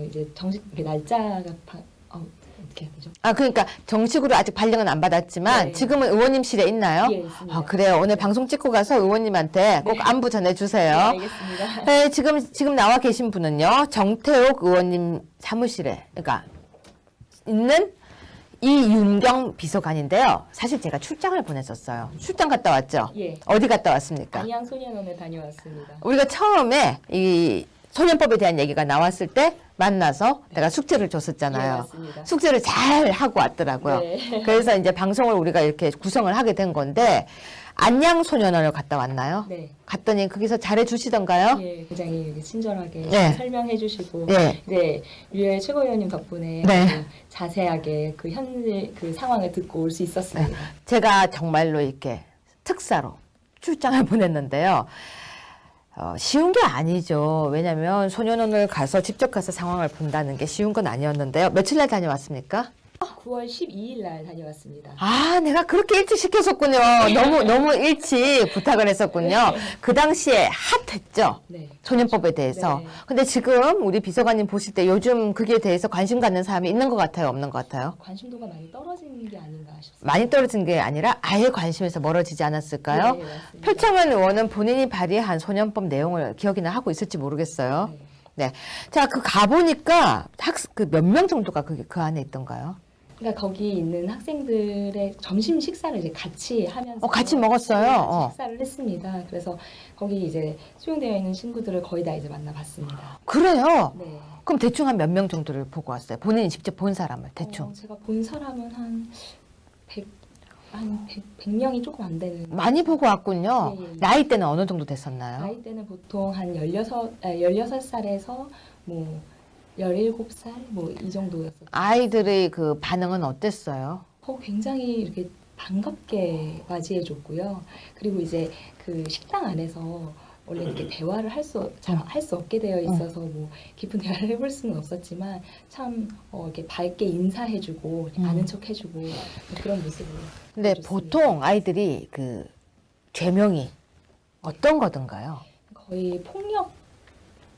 이제 정식 날짜가 어떻게 해야 되죠? 아, 그러니까 정식으로 아직 발령은 안 받았지만 네. 지금은 의원님실에 있나요? 예, 있습니다. 아, 그래요. 오늘 방송 찍고 가서 의원님한테 꼭 안부 전해주세요. 네, 알겠습니다. 네, 지금 나와 계신 분은요, 정태옥 의원님 사무실에, 그러니까 있는 이윤경 비서관인데요. 사실 제가 출장을 보냈었어요. 출장 갔다 왔죠? 예. 어디 갔다 왔습니까? 안양 소년원에 다녀왔습니다. 우리가 처음에 이 소년법에 대한 얘기가 나왔을 때 만나서 내가 숙제를 줬었잖아요. 예, 맞습니다. 숙제를 잘 하고 왔더라고요. 네. 그래서 이제 방송을 우리가 이렇게 구성을 하게 된 건데 안양 소년원을 갔다 왔나요? 네. 갔더니 거기서 잘해 주시던가요? 예, 굉장히 이렇게 친절하게 네. 설명해 주시고, 네. 네, 유열 최고위원님 덕분에 네. 아주 자세하게 그 현재 그 상황을 듣고 올 수 있었습니다. 제가 정말로 이렇게 특사로 출장을 보냈는데요. 쉬운 게 아니죠. 왜냐하면 소년원을 가서 직접 가서 상황을 본다는 게 쉬운 건 아니었는데요. 며칠 날 다녀왔습니까? 9월 12일 날 다녀왔습니다. 아, 내가 그렇게 일찍 시켰었군요. 너무 일찍 부탁을 했었군요. 그 당시에 핫했죠. 네. 소년법에 대해서. 네. 근데 지금 우리 비서관님 보실 때 요즘 그게 대해서 관심 갖는 사람이 있는 것 같아요? 없는 것 같아요? 관심도가 많이 떨어진 게 아닌가 싶습니다. 많이 떨어진 게 아니라 아예 관심에서 멀어지지 않았을까요? 네, 맞습니다. 표창원 의원은 본인이 발의한 소년법 내용을 기억이나 하고 있을지 모르겠어요. 네. 네. 자, 그 가보니까 몇 명 정도가 그 안에 있던가요? 그러니까 거기 있는 학생들의 점심 식사를 이제 같이 하면서 같이 먹었어요? 네, 같이 어. 식사를 했습니다. 그래서 거기 이제 수용되어 있는 친구들을 거의 다 이제 만나봤습니다. 그래요? 네. 그럼 대충 한 몇 명 정도를 보고 왔어요? 본인이 직접 본 사람을 대충. 제가 본 사람은 한 100명이 조금 안 되는. 많이 보고 왔군요. 예, 예. 나이대는 어느 정도 됐었나요? 나이 때는 보통 한 16살에서 뭐 17살 뭐 이 정도였었죠. 아이들의 그 반응은 어땠어요? 굉장히 이렇게 반갑게 맞이해줬고요. 그리고 이제 그 식당 안에서 원래 이렇게 대화를 할 수 없게 되어 있어서 뭐 깊은 대화를 해볼 수는 없었지만 참 이렇게 밝게 인사해주고 아는 척해주고 뭐 그런 모습을. 근데 보여줬습니다. 보통 아이들이 그 죄명이 어떤 거든가요? 거의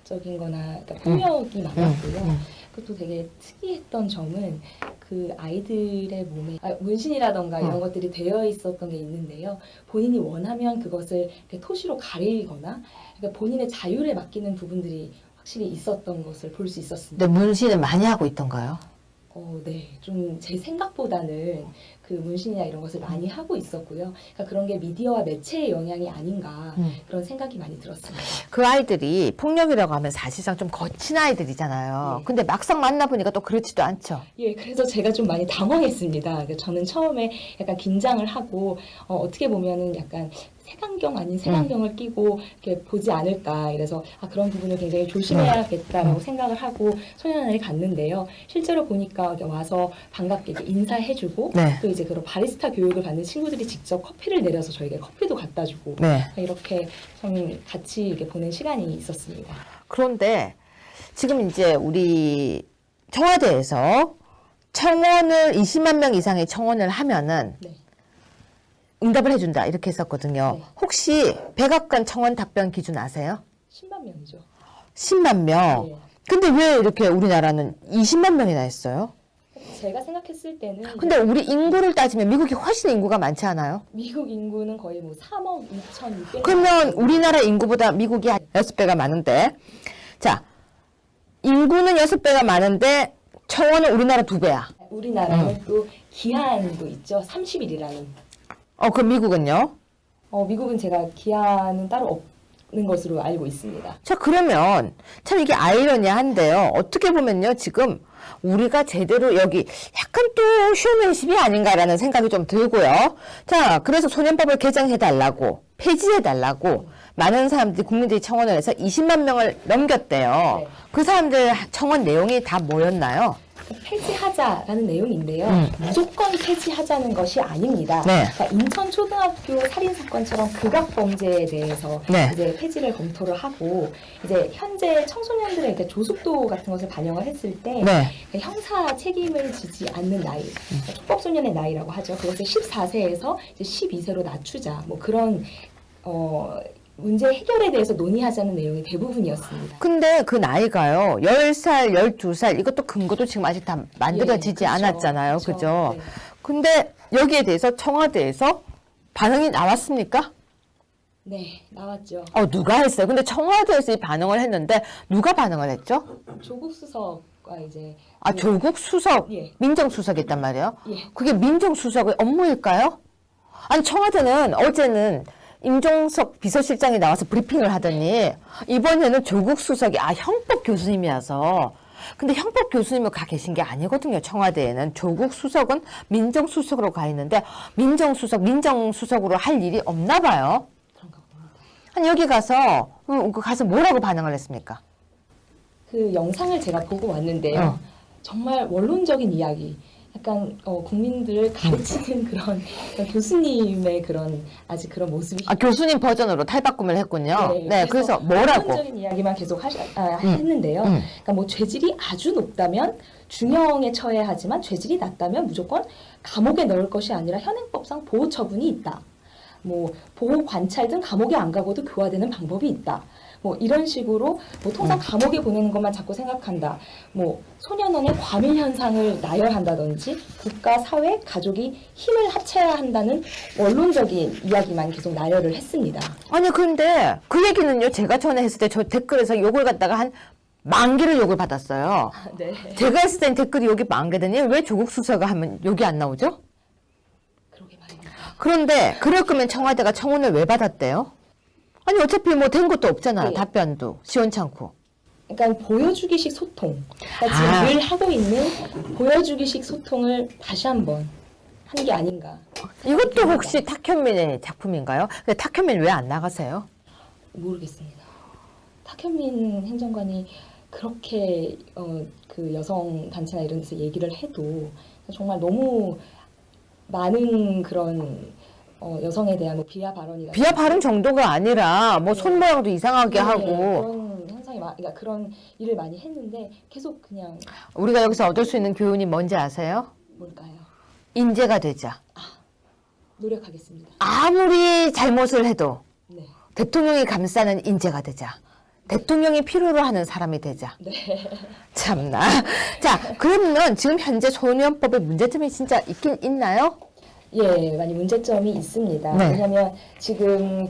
폭력적인거나 그러니까 폭력이 많았고요. 그것도 되게 특이했던 점은 그 아이들의 몸에 문신이라던가 이런 것들이 되어 있었던 게 있는데요. 본인이 원하면 그것을 이렇게 토시로 가리거나 그러니까 본인의 자율에 맡기는 부분들이 확실히 있었던 것을 볼 수 있었습니다. 근데 문신을 많이 하고 있던가요? 네, 좀 제 생각보다는 그 문신이나 이런 것을 많이 하고 있었고요. 그러니까 그런 게 미디어와 매체의 영향이 아닌가 그런 생각이 많이 들었습니다. 그 아이들이 폭력이라고 하면 사실상 좀 거친 아이들이잖아요. 네. 근데 막상 만나보니까 또 그렇지도 않죠. 예, 그래서 제가 좀 많이 당황했습니다. 저는 처음에 약간 긴장을 하고 어떻게 보면은 약간 색안경 아닌 색안경을 끼고 이렇게 보지 않을까. 이래서 그런 부분을 굉장히 조심해야겠다라고 생각을 하고 소년원에 갔는데요. 실제로 보니까 이렇게 와서 반갑게 이렇게 인사해주고 네. 또 이제 그런 바리스타 교육을 받는 친구들이 직접 커피를 내려서 저에게 커피도 갖다 주고 네. 이렇게 좀 같이 이렇게 보낸 시간이 있었습니다. 그런데 지금 이제 우리 청와대에서 청원을 20만 명 이상의 청원을 하면은 네. 응답을 해준다 이렇게 했었거든요. 네. 혹시 백악관 청원 답변 기준 아세요? 10만 명이죠. 10만 명. 네. 근데 왜 이렇게 우리나라는 20만 명이나 했어요? 제가 생각했을 때는 근데 우리 인구를 따지면 미국이 훨씬 인구가 많지 않아요? 미국 인구는 거의 뭐 3억 2,600만. 그러면 우리나라 인구보다 미국이 한 6배가 많은데, 자, 인구는 6배가 많은데 청원은 우리나라 2배야. 우리나라는 또 기한도 있죠. 30일이라는. 그럼 미국은요? 미국은 제가 기한은 따로 없는 것으로 알고 있습니다. 자, 그러면 참 이게 아이러니한데요. 어떻게 보면요, 지금 우리가 제대로 여기 약간 또 쇼맨십이 아닌가라는 생각이 좀 들고요. 자, 그래서 소년법을 개정해달라고, 폐지해달라고 많은 사람들이, 국민들이 청원을 해서 20만 명을 넘겼대요. 네. 그 사람들 청원 내용이 다 뭐였나요? 폐지하자라는 내용인데요. 무조건 폐지하자는 것이 아닙니다. 네. 그러니까 인천 초등학교 살인 사건처럼 극악 범죄에 대해서 네. 이제 폐지를 검토를 하고 이제 현재 청소년들의 이렇게 조숙도 같은 것을 반영을 했을 때 네. 형사 책임을 지지 않는 나이, 촉법 소년의 나이라고 하죠. 그것을 14세에서 이제 12세로 낮추자. 뭐 그런 문제 해결에 대해서 논의하자는 내용이 대부분이었습니다. 근데 그 나이가요, 10살, 12살, 이것도 근거도 지금 아직 다 만들어지지 예, 그렇죠. 않았잖아요. 그렇죠. 그죠? 네. 근데 여기에 대해서 청와대에서 반응이 나왔습니까? 네, 나왔죠. 누가 했어요? 근데 청와대에서 이 반응을 했는데, 누가 반응을 했죠? 조국 수석과 이제 조국 수석, 예. 민정수석이 있단 말이에요? 예. 그게 민정수석의 업무일까요? 아니, 청와대는 어제는 임종석 비서실장이 나와서 브리핑을 하더니 이번에는 조국 수석이 형법 교수님이어서, 근데 형법 교수님은 가 계신 게 아니거든요. 청와대에는 조국 수석은 민정수석으로 가 있는데 민정수석으로 할 일이 없나 봐요. 그런가 봅니다. 아니, 여기 가서 뭐라고 반응을 했습니까? 그 영상을 제가 보고 왔는데요. 정말 원론적인 이야기, 약간 국민들을 가르치는 그런 교수님의 그런 아직 그런 모습이. 교수님 버전으로 탈바꿈을 했군요. 네, 그래서 뭐라고? 원론적인 이야기만 계속 했는데요. 그러니까 뭐 죄질이 아주 높다면 중형에 처해야 하지만 죄질이 낮다면 무조건 감옥에 넣을 것이 아니라 현행법상 보호 처분이 있다. 뭐 보호 관찰 등 감옥에 안 가고도 교화되는 방법이 있다. 뭐 이런 식으로 뭐 통상 감옥에 보내는 것만 자꾸 생각한다. 뭐 소년원의 과밀 현상을 나열한다든지 국가, 사회, 가족이 힘을 합쳐야 한다는 원론적인 이야기만 계속 나열을 했습니다. 아니, 근데 그 얘기는요, 제가 전에 했을 때 저 댓글에서 욕을 갖다가 한 10,000개를 욕을 받았어요. 네. 제가 했을 땐 댓글이 욕이 10,000개더니 왜 조국 수사가 하면 욕이 안 나오죠? 그러게 말입니다. 그런데 그럴 거면 청와대가 청원을 왜 받았대요? 아니, 어차피 뭐 된 것도 없잖아요. 네. 답변도 시원찮고. 그러니까 보여주기식 소통. 그러니까 지금 늘 하고 있는 보여주기식 소통을 다시 한번 한 게 아닌가. 이것도 혹시 탁현민의 작품인가요? 근데 탁현민 왜 안 나가세요? 모르겠습니다. 탁현민 행정관이 그렇게 그 여성 단체나 이런 데서 얘기를 해도 정말 너무 많은 그런 여성에 대한 뭐 비하 발언이라든지 비하 발언 정도가 아니라 뭐 손 모양도 이상하게 하고. 그런 현상이 그러니까 그런 일을 많이 했는데 계속 그냥 우리가 여기서 얻을 수 있는 교훈이 뭔지 아세요? 뭘까요? 인재가 되자. 노력하겠습니다. 아무리 잘못을 해도 네. 대통령이 감싸는 인재가 되자. 대통령이 필요로 하는 사람이 되자. 네. 참나. 자, 그러면 지금 현재 소년법의 문제점이 진짜 있긴 있나요? 예, 많이 문제점이 있습니다. 네. 왜냐하면 지금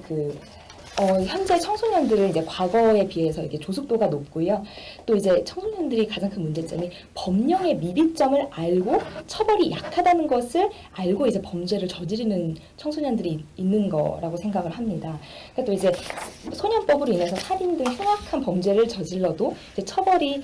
현재 청소년들은 이제 과거에 비해서 이게 조숙도가 높고요. 또 이제 청소년들이 가장 큰 문제점이 법령의 미비점을 알고 처벌이 약하다는 것을 알고 이제 범죄를 저지르는 청소년들이 있는 거라고 생각을 합니다. 그러니까 또 이제 소년법으로 인해서 살인 등 흉악한 범죄를 저질러도 이제 처벌이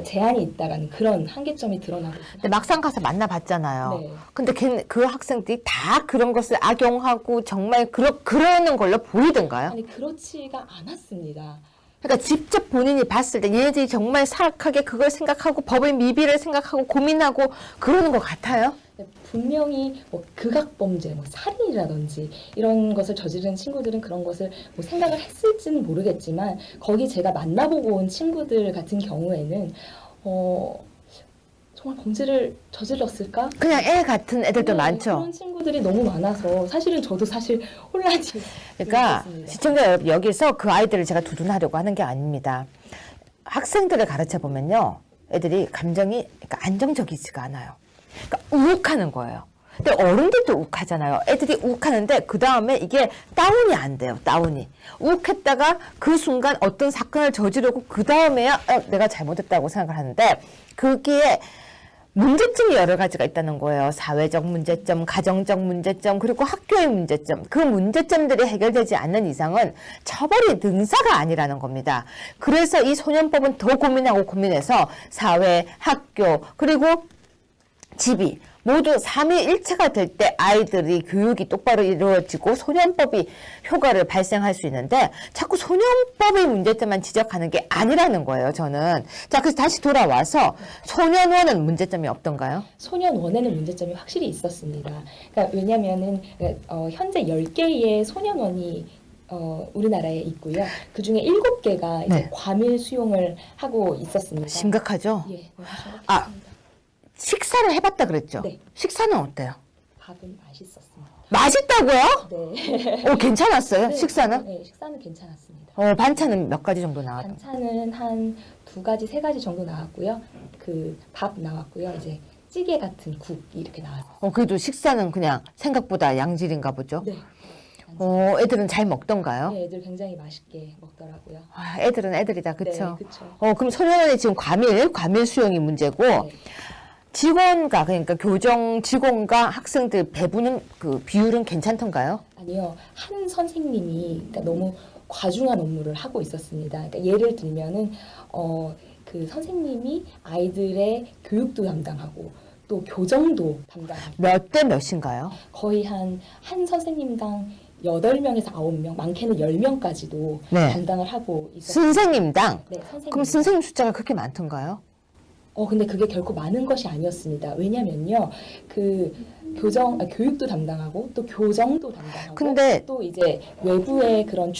제한이 있다라는 그런 한계점이 드러나고 있습니다. 근데 막상 가서 만나봤잖아요. 네. 근데 그 학생들이 다 그런 것을 악용하고 정말 그러는 걸로 보이던가요? 아니 그렇지가 않았습니다. 그러니까 직접 본인이 봤을 때 얘네들이 정말 사악하게 그걸 생각하고 법의 미비를 생각하고 고민하고 그러는 것 같아요. 분명히 뭐 극악범죄, 뭐 살인이라든지 이런 것을 저지른 친구들은 그런 것을 뭐 생각을 했을지는 모르겠지만 거기 제가 만나보고 온 친구들 같은 경우에는 정말 범죄를 저질렀을까? 그냥 애 같은 애들도 네, 많죠. 그런 친구들이 너무 많아서 사실은 저도 사실 혼란이 그러니까 있었습니다. 시청자 여러분, 여기서 그 아이들을 제가 두둔하려고 하는 게 아닙니다. 학생들을 가르쳐 보면요, 애들이 감정이 그러니까 안정적이지가 않아요. 그러니까 우욱하는 거예요. 근데 어른들도 욱하잖아요. 애들이 욱하는데 그 다음에 이게 다운이 안 돼요. 다운이 욱했다가 그 순간 어떤 사건을 저지르고 그 다음에야 내가 잘못했다고 생각을 하는데 그게 문제점이 여러 가지가 있다는 거예요. 사회적 문제점, 가정적 문제점, 그리고 학교의 문제점. 그 문제점들이 해결되지 않는 이상은 처벌이 능사가 아니라는 겁니다. 그래서 이 소년법은 더 고민하고 고민해서 사회, 학교, 그리고 집이 모두 삼위일체가 될 때 아이들이 교육이 똑바로 이루어지고 소년법이 효과를 발생할 수 있는데 자꾸 소년법의 문제점만 지적하는 게 아니라는 거예요, 저는. 자, 그래서 다시 돌아와서 소년원은 문제점이 없던가요? 소년원에는 문제점이 확실히 있었습니다. 그러니까 왜냐면은 현재 10개의 소년원이 우리나라에 있고요. 그 중에 7개가 이제 네. 과밀 수용을 하고 있었습니다. 심각하죠? 예, 너무 심각했습니다. 아, 식사를 해봤다 그랬죠? 네. 식사는 어때요? 밥은 맛있었습니다. 맛있다고요? 네. 오, 괜찮았어요? 네, 식사는? 네, 식사는 괜찮았습니다. 반찬은 몇 가지 정도 나왔던? 반찬은 한 2가지, 3가지 정도 나왔고요. 그 밥 나왔고요. 이제 찌개 같은 국이 이렇게 나왔어요. 그래도 식사는 그냥 생각보다 양질인가 보죠? 네. 애들은 잘 먹던가요? 네, 애들 굉장히 맛있게 먹더라고요. 아, 애들은 애들이다, 그쵸? 네, 그쵸. 그럼 소년원이 지금 과밀 수용이 문제고, 네. 직원과, 그러니까 교정 직원과 학생들 배분은, 그 비율은 괜찮던가요? 아니요, 한 선생님이 그러니까 너무 과중한 업무를 하고 있었습니다. 그러니까 예를 들면은 그 선생님이 아이들의 교육도 담당하고 또 교정도 담당하고 몇 대 몇인가요? 거의 한 선생님당 8명에서 9명, 많게는 10명까지도 네. 담당을 하고 있었어요. 선생님당? 네, 선생님. 그럼 선생님 숫자가 그렇게 많던가요? 근데 그게 결코 많은 것이 아니었습니다. 왜냐면요, 교육도 담당하고 또 교정도 담당하고 근데 또 이제 외부의 그런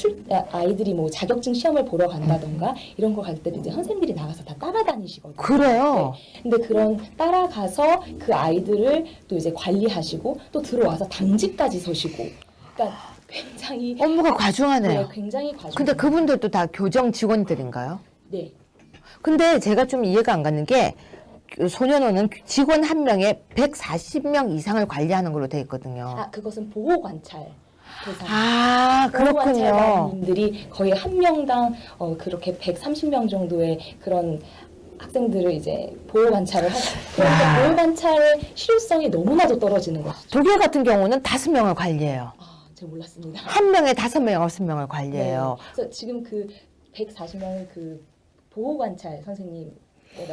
아이들이 뭐 자격증 시험을 보러 간다던가 이런 거 갈 때도 이제 선생님들이 나가서 다 따라다니시거든요. 그래요? 네. 근데 그런 따라가서 그 아이들을 또 이제 관리하시고 또 들어와서 당직까지 서시고, 그러니까 굉장히 업무가 과중하네요. 네, 굉장히 과중. 근데 그분들도 다 교정 직원들인가요? 네. 근데 제가 좀 이해가 안 가는 게 소년원은 직원 한 명에 140명 이상을 관리하는 걸로 돼 있거든요. 그것은 보호 관찰 대상. 그렇군요. 보호관찰관님들이 거의 한 명당 그렇게 130명 정도의 그런 학생들을 이제 보호 관찰을 하고, 그러니까 보호 관찰의 실효성이 너무나도 떨어지는 것이죠. 독일 같은 경우는 5명을 관리해요. 제가 몰랐습니다. 한 명에 5명, 6명을 관리해요. 네. 그래서 지금 그 140명은 그 보호 관찰 선생님,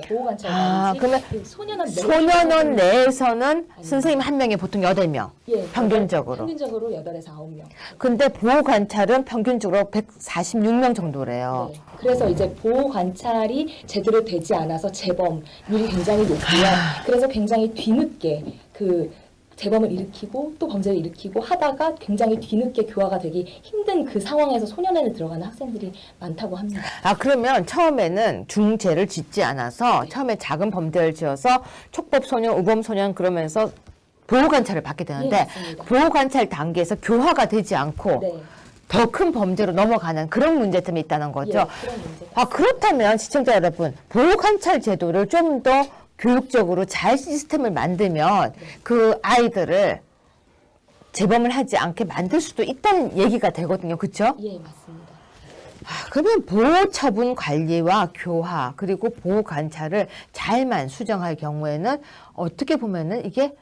보호 관찰관인지 그러면 그 소년원 내에서는 선생님 한 명에 보통 8명. 예, 평균적으로. 평균적으로 8에서 9명. 근데 보호 관찰은 평균적으로 146명 정도래요. 네. 그래서 이제 보호 관찰이 제대로 되지 않아서 재범률이 굉장히 높고요. 그래서 굉장히 뒤늦게 그 재범을 일으키고 또 범죄를 일으키고 하다가 굉장히 뒤늦게 교화가 되기 힘든 그 상황에서 소년원에 들어가는 학생들이 많다고 합니다. 그러면 처음에는 중죄를 짓지 않아서 처음에 작은 범죄를 지어서 촉법소년, 우범소년 그러면서 보호관찰을 받게 되는데 맞습니다. 보호관찰 단계에서 교화가 되지 않고 네. 더 큰 범죄로 넘어가는 그런 문제점이 있다는 거죠. 그런 문제가 그렇다면 시청자 여러분, 보호관찰 제도를 좀 더 교육적으로 잘 시스템을 만들면 그 아이들을 재범을 하지 않게 만들 수도 있다는 얘기가 되거든요. 그렇죠? 예, 맞습니다. 그러면 보호처분 관리와 교화 그리고 보호 관찰을 잘만 수정할 경우에는 어떻게 보면은 이게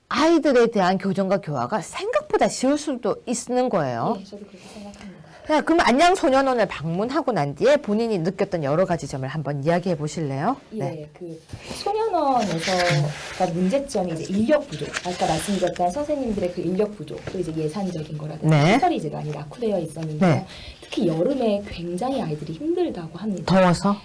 아이들에 대한 교정과 교화가 생각보다 쉬울 수도 있는 거예요. 예, 저도 그렇게 생각합니다. 그럼 안양소년원을 방문하고 난 뒤에 본인이 느꼈던 여러 가지 점을 한번 이야기해 보실래요? 예, 그 소년원에서가 문제점이 이제 인력 부족. 아까 말씀드렸던 선생님들의 그 인력 부족, 또 이제 예산적인 거라든지 네. 시설이 이제 많이 낙후되어 있었는데요. 네. 특히 여름에 굉장히 아이들이 힘들다고 합니다. 더워서?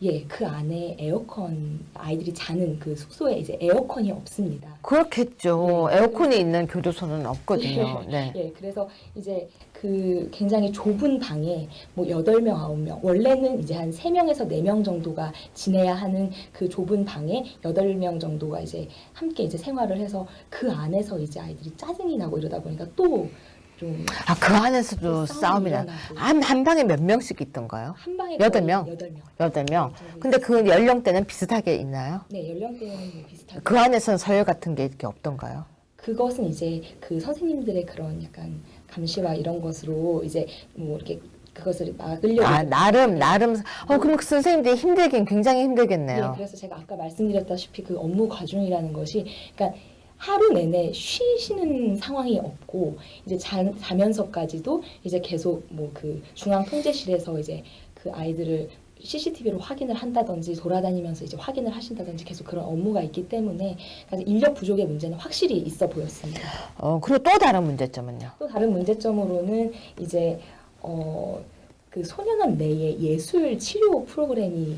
예, 그 안에 에어컨, 아이들이 자는 그 숙소에 이제 에어컨이 없습니다. 그렇겠죠. 네. 에어컨이 있는 교도소는 없거든요. 네. 예, 그래서 이제 그 굉장히 좁은 방에 뭐 8명, 9명, 원래는 이제 한 3명에서 4명 정도가 지내야 하는 그 좁은 방에 8명 정도가 이제 함께 이제 생활을 해서 그 안에서 이제 아이들이 짜증이 나고 이러다 보니까 또 좀 아, 그 안에서도 싸움이 싸움이 나. 일어나고. 한 방에 몇 명씩 있던가요? 한 방에 8명? 8명. 8명. 근데 그 연령대는 비슷하게 있나요? 네, 연령대는 뭐 비슷하게. 그 안에서는 서열 같은 게 이렇게 없던가요? 그것은 이제 그 선생님들의 그런 약간 감시와 이런 것으로 이제 뭐 이렇게 그것을 막으려고. 아, 나름. 그럼 그 선생님들이 굉장히 힘들겠네요. 네, 그래서 제가 아까 말씀드렸다시피 그 업무 과중이라는 것이, 그러니까 하루 내내 쉬시는 상황이 없고 이제 자면서까지도 이제 계속 뭐 그 중앙 통제실에서 이제 그 아이들을 CCTV로 확인을 한다든지 돌아다니면서 이제 확인을 하신다든지 계속 그런 업무가 있기 때문에 인력 부족의 문제는 확실히 있어 보였습니다. 그리고 또 다른 문제점은요? 또 다른 문제점으로는 이제 그 소년원 내에 예술 치료 프로그램이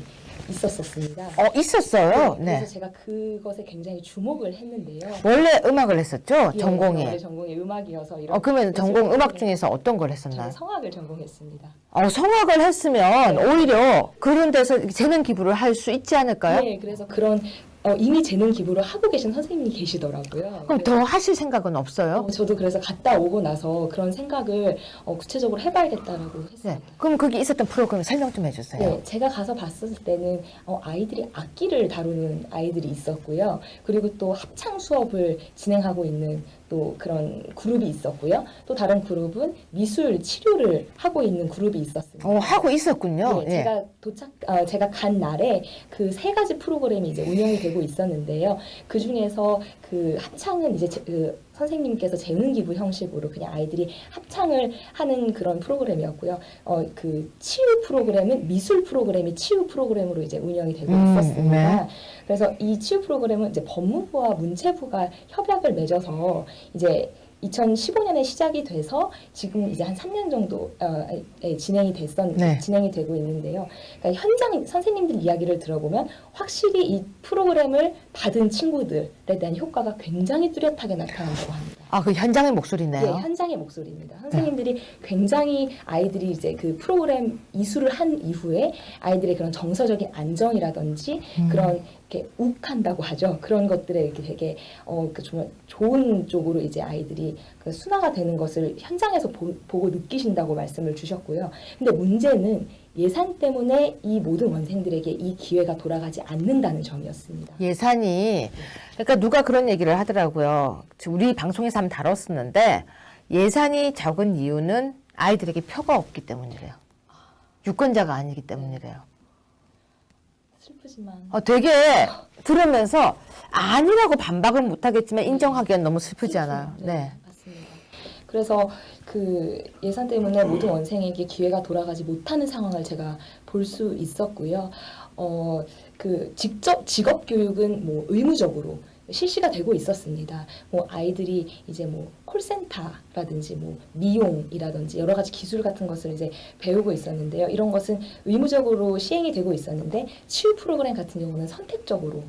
있었습니다. 있었어요. 네. 네. 그래서 제가 그것에 굉장히 주목을 했는데요. 원래 음악을 했었죠? 예, 전공이. 원래 전공이 음악이어서 이런. 그러면 전공 예술 음악 프로그램- 중에서 어떤 걸 저는 했었나요? 성악을 전공했습니다. 성악을 했으면 네. 오히려 그런 데서 재능 기부를 할 수 있지 않을까요? 네, 그래서 그런 이미 재능 기부를 하고 계신 선생님이 계시더라고요. 그럼 더 하실 생각은 없어요? 저도 그래서 갔다 오고 나서 그런 생각을 구체적으로 해봐야겠다라고 했습니다. 네. 그럼 거기 있었던 프로그램 설명 좀 해주세요. 네, 제가 가서 봤을 때는 아이들이 악기를 다루는 아이들이 있었고요. 그리고 또 합창 수업을 진행하고 있는 또 그런 그룹이 있었고요. 또 다른 그룹은 미술 치료를 하고 있는 그룹이 있었습니다. 하고 있었군요. 네, 예. 제가 간 날에 그 3가지 프로그램이 이제 운영이 되고 있었는데요. 그 중에서 그 합창은 이제 그 선생님께서 재능 기부 형식으로 그냥 아이들이 합창을 하는 그런 프로그램이었고요. 그 치유 프로그램은 미술 프로그램이 치유 프로그램으로 이제 운영이 되고 있었습니다. 네. 그래서 이 치유 프로그램은 이제 법무부와 문체부가 협약을 맺어서 이제 2015년에 시작이 돼서 지금 이제 한 3년 정도 진행이 되고 있는데요. 그러니까 현장 선생님들 이야기를 들어보면 확실히 이 프로그램을 받은 친구들에 대한 효과가 굉장히 뚜렷하게 나타난다고 합니다. 그 현장의 목소리네요. 네, 현장의 목소리입니다. 선생님들이 굉장히 아이들이 이제 그 프로그램 이수를 한 이후에 아이들의 그런 정서적인 안정이라든지 그런 이렇게 욱한다고 하죠. 그런 것들에 이렇게 되게 정말 좋은 쪽으로 이제 아이들이 그 순화가 되는 것을 현장에서 보고 느끼신다고 말씀을 주셨고요. 근데 문제는 예산 때문에 이 모든 원생들에게 이 기회가 돌아가지 않는다는 점이었습니다. 예산이, 그러니까 누가 그런 얘기를 하더라고요. 우리 방송에서 한번 다뤘었는데 예산이 적은 이유는 아이들에게 표가 없기 때문이래요. 유권자가 아니기 때문이래요. 슬프지만. 되게 들으면서 아니라고 반박을 못하겠지만 인정하기엔 너무 슬프지 않아요. 네. 맞습니다. 그래서 그 예산 때문에 모든 원생에게 기회가 돌아가지 못하는 상황을 제가 볼 수 있었고요. 그 직업 교육은 뭐 의무적으로 실시가 되고 있었습니다. 뭐 아이들이 이제 뭐 콜센터라든지 뭐 미용이라든지 여러 가지 기술 같은 것을 이제 배우고 있었는데요. 이런 것은 의무적으로 시행이 되고 있었는데 치유 프로그램 같은 경우는 선택적으로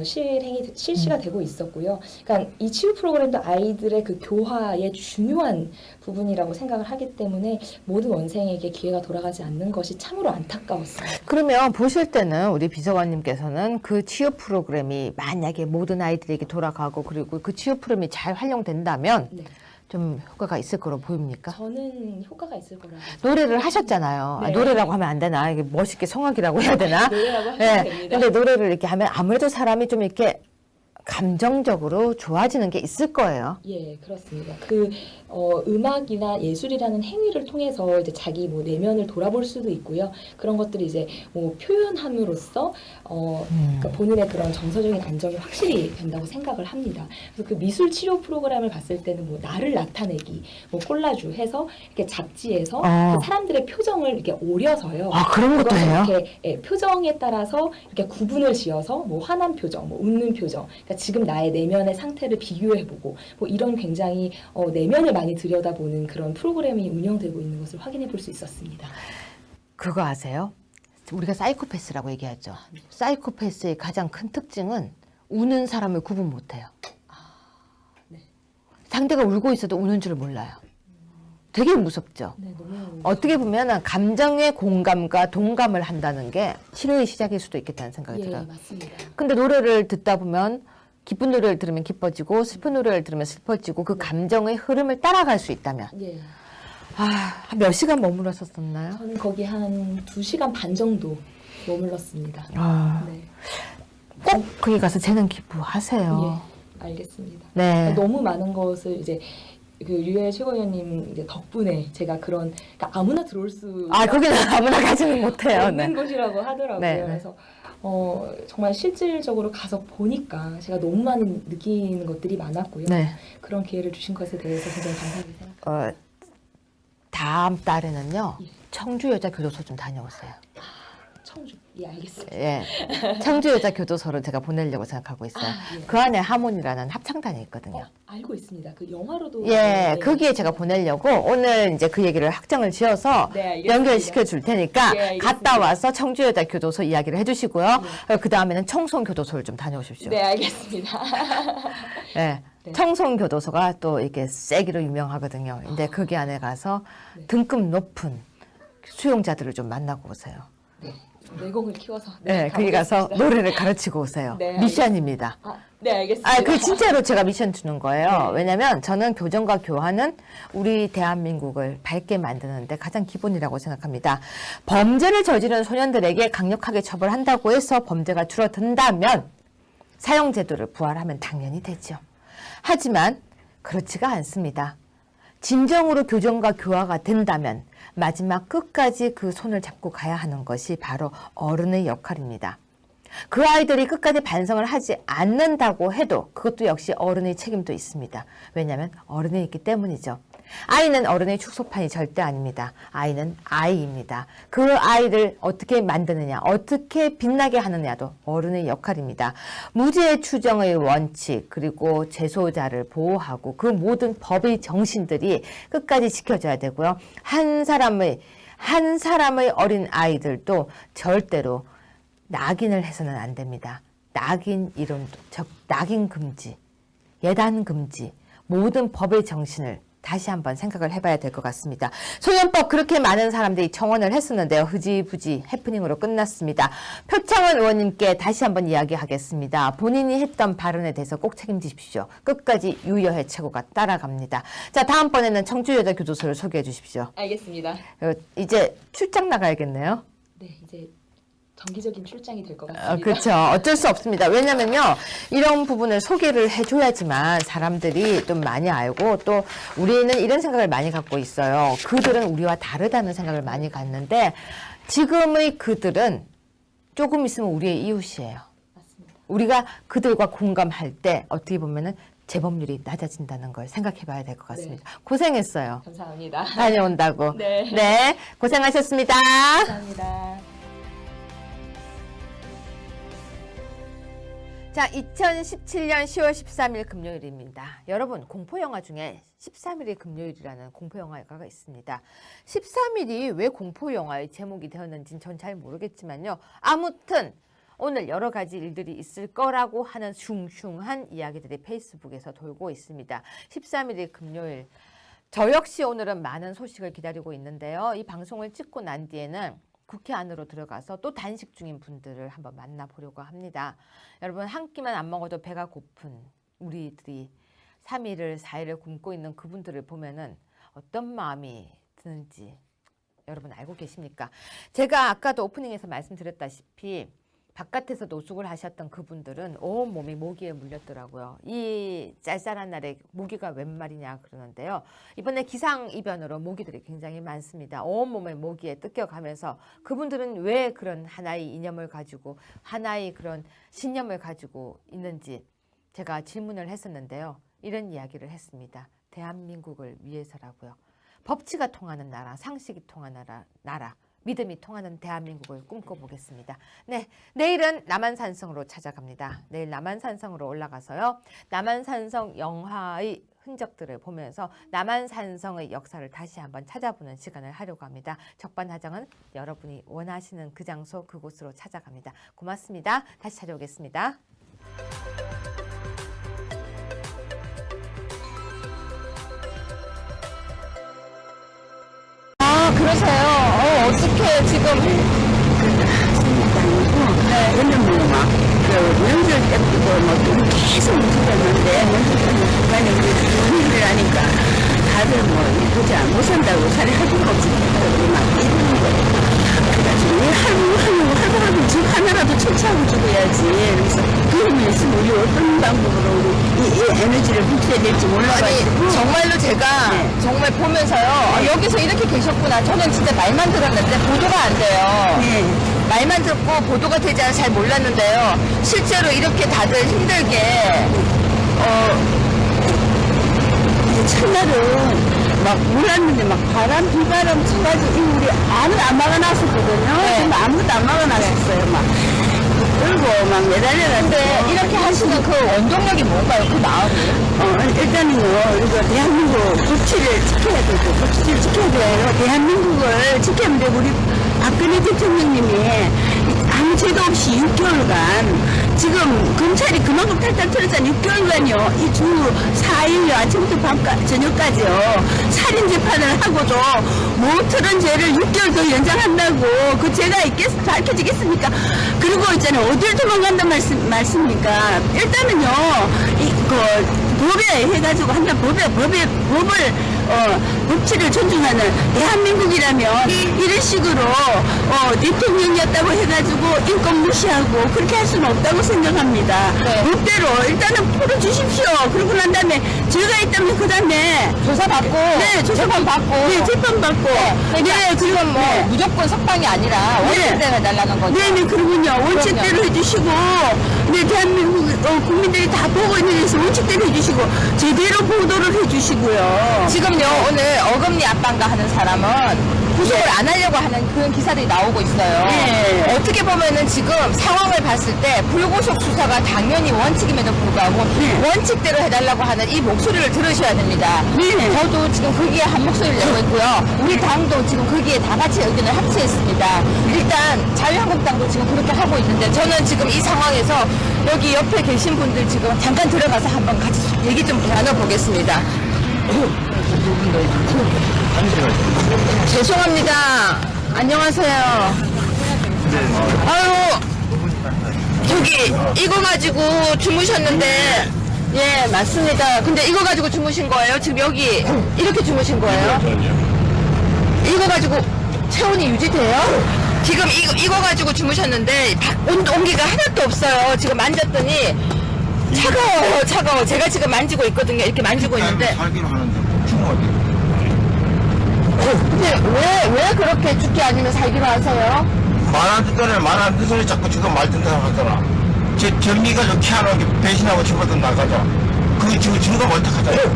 실시가 되고 있었고요. 그러니까 이 치유 프로그램도 아이들의 그 교화의 중요한 부분이라고 생각을 하기 때문에 모든 원생에게 기회가 돌아가지 않는 것이 참으로 안타까웠습니다. 그러면 보실 때는 우리 비서관님께서는 그 치유 프로그램이 만약에 모든 아이들에게 돌아가고 그리고 그 치유 프로그램이 잘 활용된다면 네. 좀 효과가 있을 거로 보입니까? 저는 효과가 있을 거라고. 노래를 하셨잖아요. 네. 노래라고 하면 안 되나? 이게 멋있게 성악이라고 해야 되나? 노래라고 하시면 네. 됩니다. 근데 노래를 이렇게 하면 아무래도 사람이 좀 이렇게 감정적으로 좋아지는 게 있을 거예요. 예, 그렇습니다. 그 음악이나 예술이라는 행위를 통해서 이제 자기 뭐 내면을 돌아볼 수도 있고요. 그런 것들이 이제 뭐 표현함으로써 그러니까 본인의 그런 정서적인 안정이 확실히 된다고 생각을 합니다. 그래서 그 미술 치료 프로그램을 봤을 때는 뭐 나를 나타내기, 뭐 콜라주 해서 이렇게 잡지에서 그 사람들의 표정을 이렇게 오려서요. 그런 것도 그것을 해요? 이렇게 표정에 따라서 이렇게 구분을 지어서 뭐 화난 표정, 뭐 웃는 표정, 그러니까 지금 나의 내면의 상태를 비교해보고 뭐 이런 굉장히 내면을 많이 들여다보는 그런 프로그램이 운영되고 있는 것을 확인해 볼 수 있었습니다. 그거 아세요? 우리가 사이코패스라고 얘기하죠. 사이코패스의 가장 큰 특징은 우는 사람을 구분 못해요. 상대가 울고 있어도 우는 줄 몰라요. 되게 무섭죠. 네, 너무 어떻게 보면 감정의 공감과 동감을 한다는 게 치료의 시작일 수도 있겠다는 생각이 예, 들어요. 맞습니다. 근데 노래를 듣다 보면 기쁜 노래를 들으면 기뻐지고 슬픈 노래를 들으면 슬퍼지고 그 감정의 흐름을 따라갈 수 있다면 예. 몇 시간 머물렀었나요? 저는 거기 한 2시간 반 정도 머물렀습니다. 네. 꼭 거기 가서 재능 기부하세요. 예, 알겠습니다. 네. 너무 많은 것을 이제 그 류혜 최고위원님 이제 덕분에 제가 그런 그러니까 아무나 들어올 수 거기는 아무나 가지는 못해요. 없는 네. 곳이라고 하더라고요. 네, 네. 그래서 정말 실질적으로 가서 보니까 제가 너무 많이 느끼는 것들이 많았고요. 네. 그런 기회를 주신 것에 대해서 굉장히 감사하게 생각합니다. 다음 달에는요. 예. 청주 여자 교도소 좀 다녀오세요. 청주. 예, 알겠습니다. 예. 청주 여자 교도소를 제가 보내려고 생각하고 있어요. 예. 그 안에 하몬이라는 합창단이 있거든요. 알고 있습니다. 그 영화로도 예, 네. 거기에 제가 보내려고 오늘 이제 그 얘기를 확정을 지어서 네, 알겠습니다. 연결시켜 줄 테니까 예, 알겠습니다. 갔다 와서 청주 여자 교도소 이야기를 해주시고요. 그 다음에는 청송 교도소를 좀 다녀오십시오. 네, 알겠습니다. 예. 네. 청송 교도소가 또 이렇게 세기로 유명하거든요. 근데 거기 안에 가서 네. 등급 높은 수용자들을 좀 만나고 오세요. 네. 내공을 키워서 네, 거기 가서 노래를 가르치고 오세요. 네, 미션입니다. 네, 알겠습니다. 그 진짜로 제가 미션 주는 거예요. 네. 왜냐면 저는 교정과 교화는 우리 대한민국을 밝게 만드는데 가장 기본이라고 생각합니다. 범죄를 저지른 소년들에게 강력하게 처벌한다고 해서 범죄가 줄어든다면 사형제도를 부활하면 당연히 되죠. 하지만 그렇지가 않습니다. 진정으로 교정과 교화가 된다면 마지막 끝까지 그 손을 잡고 가야 하는 것이 바로 어른의 역할입니다. 그 아이들이 끝까지 반성을 하지 않는다고 해도 그것도 역시 어른의 책임도 있습니다. 왜냐하면 어른이 있기 때문이죠. 아이는 어른의 축소판이 절대 아닙니다. 아이는 아이입니다. 그 아이를 어떻게 만드느냐, 어떻게 빛나게 하느냐도 어른의 역할입니다. 무죄 추정의 원칙, 그리고 재소자를 보호하고 그 모든 법의 정신들이 끝까지 지켜져야 되고요. 한 사람의 어린 아이들도 절대로 낙인을 해서는 안 됩니다. 낙인 이론도, 낙인 금지, 예단 금지, 모든 법의 정신을 다시 한번 생각을 해봐야 될 것 같습니다. 소년법 그렇게 많은 사람들이 청원을 했었는데요. 흐지부지 해프닝으로 끝났습니다. 표창원 의원님께 다시 한번 이야기하겠습니다. 본인이 했던 발언에 대해서 꼭 책임지십시오. 끝까지 유여해 최고가 따라갑니다. 자, 다음번에는 청주여자교도소를 소개해 주십시오. 알겠습니다. 이제 출장 나가야겠네요. 네, 이제 정기적인 출장이 될 것 같습니다. 그렇죠. 어쩔 수 없습니다. 왜냐면요, 이런 부분을 소개를 해줘야지만 사람들이 좀 많이 알고 또 우리는 이런 생각을 많이 갖고 있어요. 그들은 우리와 다르다는 생각을 많이 갖는데 지금의 그들은 조금 있으면 우리의 이웃이에요. 맞습니다. 우리가 그들과 공감할 때 어떻게 보면은 재범률이 낮아진다는 걸 생각해 봐야 될 것 같습니다. 네. 고생했어요. 감사합니다. 다녀온다고. 네. 고생하셨습니다. 감사합니다. 자, 2017년 10월 13일 금요일입니다. 여러분, 공포영화 중에 13일이 금요일이라는 공포영화가 있습니다. 13일이 왜 공포영화의 제목이 되었는지는 전 잘 모르겠지만요. 아무튼 오늘 여러 가지 일들이 있을 거라고 하는 슝슝한 이야기들이 페이스북에서 돌고 있습니다. 13일이 금요일. 저 역시 오늘은 많은 소식을 기다리고 있는데요. 이 방송을 찍고 난 뒤에는 국회 안으로 들어가서 또 단식 중인 분들을 한번 만나보려고 합니다. 여러분, 한 끼만 안 먹어도 배가 고픈 우리들이 3일을 4일을 굶고 있는 그분들을 보면은 어떤 마음이 드는지 여러분 알고 계십니까? 제가 아까도 오프닝에서 말씀드렸다시피 바깥에서 노숙을 하셨던 그분들은 온 몸이 모기에 물렸더라고요. 이 쌀쌀한 날에 모기가 웬 말이냐 그러는데요. 이번에 기상이변으로 모기들이 굉장히 많습니다. 온 몸에 모기에 뜯겨가면서 그분들은 왜 그런 하나의 이념을 가지고 하나의 그런 신념을 가지고 있는지 제가 질문을 했었는데요. 이런 이야기를 했습니다. 대한민국을 위해서라고요. 법치가 통하는 나라, 상식이 통하는 나라. 믿음이 통하는 대한민국을 꿈꿔보겠습니다. 네, 내일은 남한산성으로 찾아갑니다. 내일 남한산성으로 올라가서요. 남한산성 영화의 흔적들을 보면서 남한산성의 역사를 다시 한번 찾아보는 시간을 하려고 합니다. 적반하장은 여러분이 원하시는 그 장소 그곳으로 찾아갑니다. 고맙습니다. 다시 찾아오겠습니다. 아, 그러세요? 어떻게 지금. 왜냐면 명절 때부터 뭐 계속 움직였는데 명절 중간에 우리 부모님들 하니까 다들 못 산다고 살이 할 수가 없으니까 막 이러는 거예요. 그래가지고 할머니 집 하나라도 채취하고 죽어야지. 그래서 그러면 있으면 우리 어떤 방법으로 이 에너지를 붙여야 될지 몰라가지고. 정말로 제가 정말 보면서요. 여기서 이렇게 계셨구나. 저는 진짜 말만 들었는데 보도가 안 돼요. 네. 말만 듣고 보도가 되지 않아 잘 몰랐는데요. 실제로 이렇게 다들 힘들게 첫날은 막 몰랐는데 막 비바람 쳐가지고 우리 아무도 안 막아놨었거든요. 근데 아무도 안 막아놨었어요. 막 끌고 막 매달려놨는데 이렇게 하시는 그 원동력이 뭔가요? 그 마음이? 일단은요, 이거 대한민국 법치를 지켜야 되고, 법치를 지켜야 돼요. 대한민국을 지키면 되고, 우리 박근혜 대통령님이 아무 죄도 없이 6개월간, 지금 검찰이 그만큼 탈탈 털었잖아요. 6개월간요, 이 주 4일요, 아침부터 저녁까지요, 살인재판을 하고도 못 틀은 죄를 6개월 더 연장한다고, 그 죄가 밝혀지겠습니까? 그리고 있잖아요, 어딜 도망간단 말씀입니까? 일단은요, 법에 해가지고 법치를 존중하는 대한민국이라면 이런 식으로 대통령이었다고 해가지고 인권 무시하고 그렇게 할 수는 없다고 생각합니다. 법대로 일단은 풀어주십시오. 그러고 난 다음에 죄가 있다면 그 다음에 조사받고, 재판받고. 네, 재판받고. 그러니까 지금 무조건 석방이 아니라 원칙대로 해달라는 거죠. 네네, 그러군요. 원칙대로 해주시고, 네, 대한민국 국민들이 다 보고 있는 데서 원칙대로 해주시고, 제대로 보도를 해주시고요. 지금요, 오늘 어금니 아빠인가 하는 사람은 구속을 안 하려고 하는 그런 기사들이 나오고 있어요. 네. 어떻게 보면은 지금 상황을 봤을 때 불구속 수사가 당연히 원칙임에도 불구하고 원칙대로 해달라고 하는 이 목소리를 들으셔야 됩니다. 네. 저도 지금 거기에 한 목소리를 내고 있고요. 우리 당도 지금 거기에 다 같이 의견을 합치했습니다. 일단 자유한국당도 지금 그렇게 하고 있는데 저는 지금 이 상황에서 여기 옆에 계신 분들 지금 잠깐 들어가서 한번 같이 얘기 좀 나눠보겠습니다. 죄송합니다. 안녕하세요. 아유, 저기 이거 가지고 주무셨는데, 예, 맞습니다. 근데 이거 가지고 주무신 거예요? 지금 여기 이렇게 주무신 거예요? 이거 가지고 체온이 유지돼요? 지금 이거 가지고 주무셨는데 온기가 하나도 없어요. 지금 만졌더니 차가워요. 제가 지금 만지고 있거든요. 이렇게 만지고 있는데. 살기로 하는데 죽어야 근데 왜 그렇게 죽기 아니면 살기로 하세요? 말안 듣더니 말안 듣더니 자꾸 지금 말 듣는다고 하더라. 전기가 좀 키워놓은 게 배신하고 집어든 나가죠. 그 지금 증거 어떡하잖아요.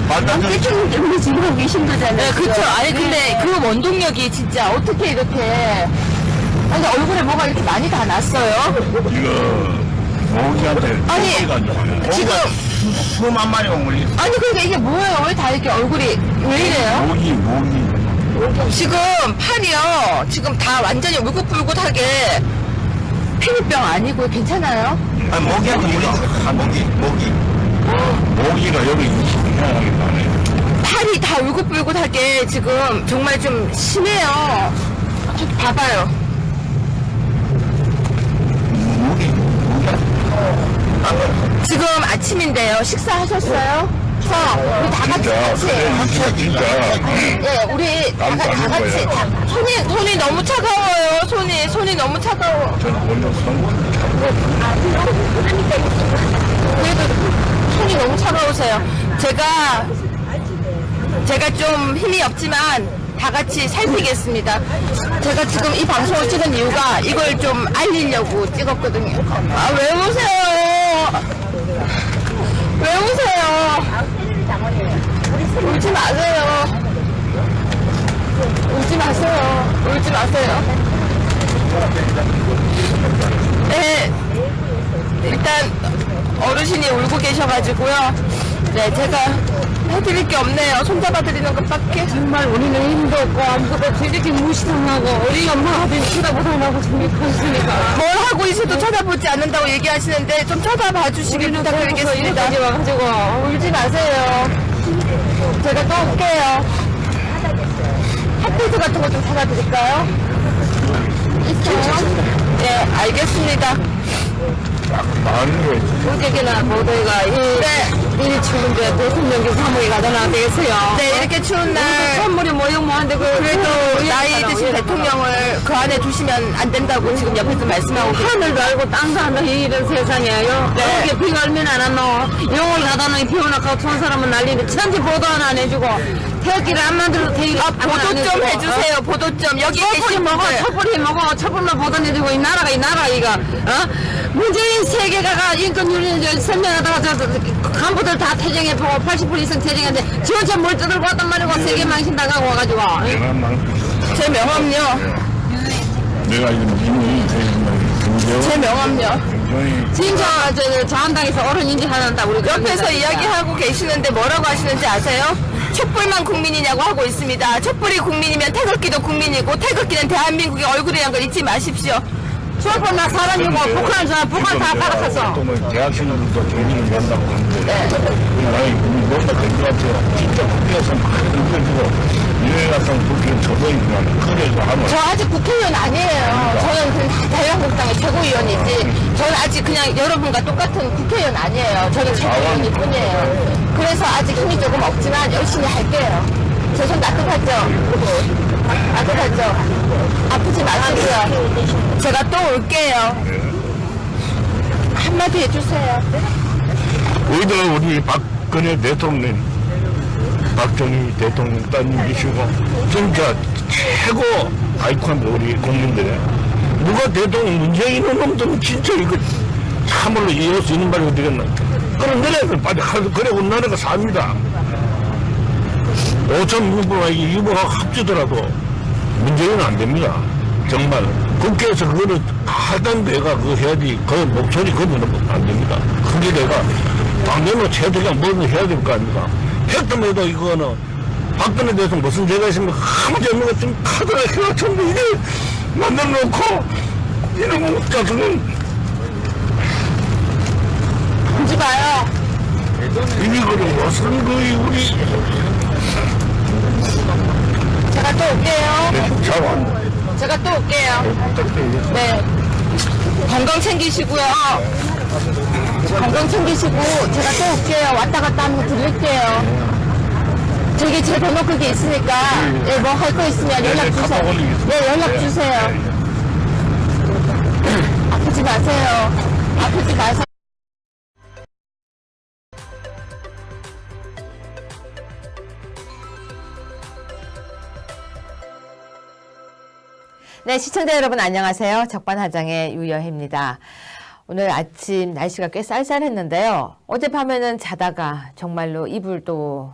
말도 안 듣는 대통령 때문에 지금 하고 계신 거잖아요. 네, 그렇죠. 아니 근데 그 원동력이 진짜 어떻게 이렇게 아니 얼굴에 뭐가 이렇게 많이 다 났어요? 이거 모기한테 아니, 지금 수만 마리가 물리. 아니 그러니까 이게 뭐예요? 왜 다 이렇게 얼굴이 왜 이래요? 모기. 지금 팔이요. 지금 다 완전히 울긋불긋하게 피부병 아니고 괜찮아요? 아니, 모기한테 물리니까 모기. 모기가 여기 희한하게 나네. 팔이 다 울긋불긋하게 지금 정말 좀 심해요. 저기 봐봐요. 지금 아침인데요. 식사하셨어요? 우리 다 같이. 진짜. 예, 우리 다 같이. 손이 너무 차가워요. 손이 너무 차가워. 저는 오늘 그래도 손이 너무 차가우세요. 제가 좀 힘이 없지만 다 같이 살피겠습니다. 제가 지금 이 방송을 찍은 이유가 이걸 좀 알리려고 찍었거든요. 아, 왜 우세요? 왜 우세요? 울지 마세요. 울지 마세요. 울지 마세요. 네, 일단 어르신이 울고 계셔가지고요. 네, 제가 해드릴 게 없네요. 손잡아드리는 것밖에. 정말 우리는 힘도 없고 아무것도 되게 무시당하고 우리가 뭐 하든 쳐다보도 안 하고 재미없으니까 뭘 하고 있어도 쳐다보지 않는다고 얘기하시는데 좀 쳐다봐 주시길 부탁드리겠습니다. 여기까지 와가지고 울지 마세요. 제가 또 올게요. 핫필드 같은 거 좀 사다 드릴까요? 있어요? 네, 알겠습니다. 많은 거 무지개나 모두가 이 추운데 대통령께 사무에 가다 놔야 되겠어요. 네, 이렇게 추운 날 선물이 뭐한데 그래도 나이 드신 대통령을 그 안에 두시면 안 된다고 지금 옆에서 말씀하고 계세요. 하늘도 알고 땅도 한다 이런 세상이에요. 네. 이렇게 비가 얼면 안 왔노. 영월 가다 놓이 비 오나 가고 좋은 사람은 난리인데 천지 보도 하나 안 해주고 태극기를 안 만들어도 태극기 보도 좀 해주세요. 보도 좀. 여기 촛불이 계신 먹어, 분들. 촛불이 먹어, 촛불만 보도내주고 이 나라 이거, 문재인 세계가가 인권윤리 설명하다가 간부들 다 퇴정해보고 80% 이상 퇴정했는데 지원천 뭘 뜯을고 왔단 말이고 세계 망신 당하고 와가지고. 내가 제 명함요. 내가 이제 제 명함요. 굉장히 진짜 저 한당에서 어른 인지하는다 우리 옆에서 이야기하고 계시는데 뭐라고 하시는지 아세요? 촛불만 국민이냐고 하고 있습니다. 촛불이 국민이면 태극기도 국민이고 태극기는 대한민국의 얼굴이란 걸 잊지 마십시오. 촛불만 사람이고 북한 다 가락해서. 또 대학생들도 개인을 낸다고 하는데 우리 뭔가 될것 같아요. 진짜 국회에서 많이 힘들고 유해 같은 국회 저도이면 그래도 하면 저 아직 국회의원 아니에요. 저는 그냥 자유한국당의 최고위원이지. 저는 아직 그냥 여러분과 똑같은 국회의원 아니에요. 저는 최고위원일 뿐이에요. 그래서 아직 힘이 조금 없지만 열심히 할게요. 제 손 따뜻하죠? 따뜻하죠? 아프지 마시고요. 제가 또 올게요. 한마디 해주세요. 오히려 우리 박근혜 대통령, 박정희 대통령 따님이시고 진짜 최고 아이콘 우리 국민들의 누가 대통령 문재인은 놈들은 진짜 이거 참으로 이해할 수 있는 말이 되겠나. 그럼 너네들 빨리 그래 우리나라가 삽니다. 5천 유보가 합치더라도 문재인은 안 됩니다. 정말 국회에서 그거를 하던 내가 그거 해야지 그 목소리 그거는 안 됩니다. 그게 내가 당연히 최대한 뭐든 해야 될 거 아닙니까. 했더라도 이거는 박근혜 대해서 무슨 죄가 있으면 아무 죄 없는 것좀 카드라 해가지고 이래 만들어 놓고 이런 거 짜증은 울지 마요. 이거를 무슨 거의 우리 제가 또 올게요. 자원 제가 또 올게요. 네. 건강 챙기시고요. 건강 챙기시고 제가 또 올게요. 왔다 갔다 하는 거 드릴게요. 저기 제 번호 그게 있으니까 예, 뭐 할 거 있으면 연락 주세요. 네, 연락 주세요. 아프지 마세요. 아프지 마세요. 네, 시청자 여러분 안녕하세요. 적반하장의 유여혜입니다. 오늘 아침 날씨가 꽤 쌀쌀했는데요. 어젯밤에는 자다가 정말로 이불도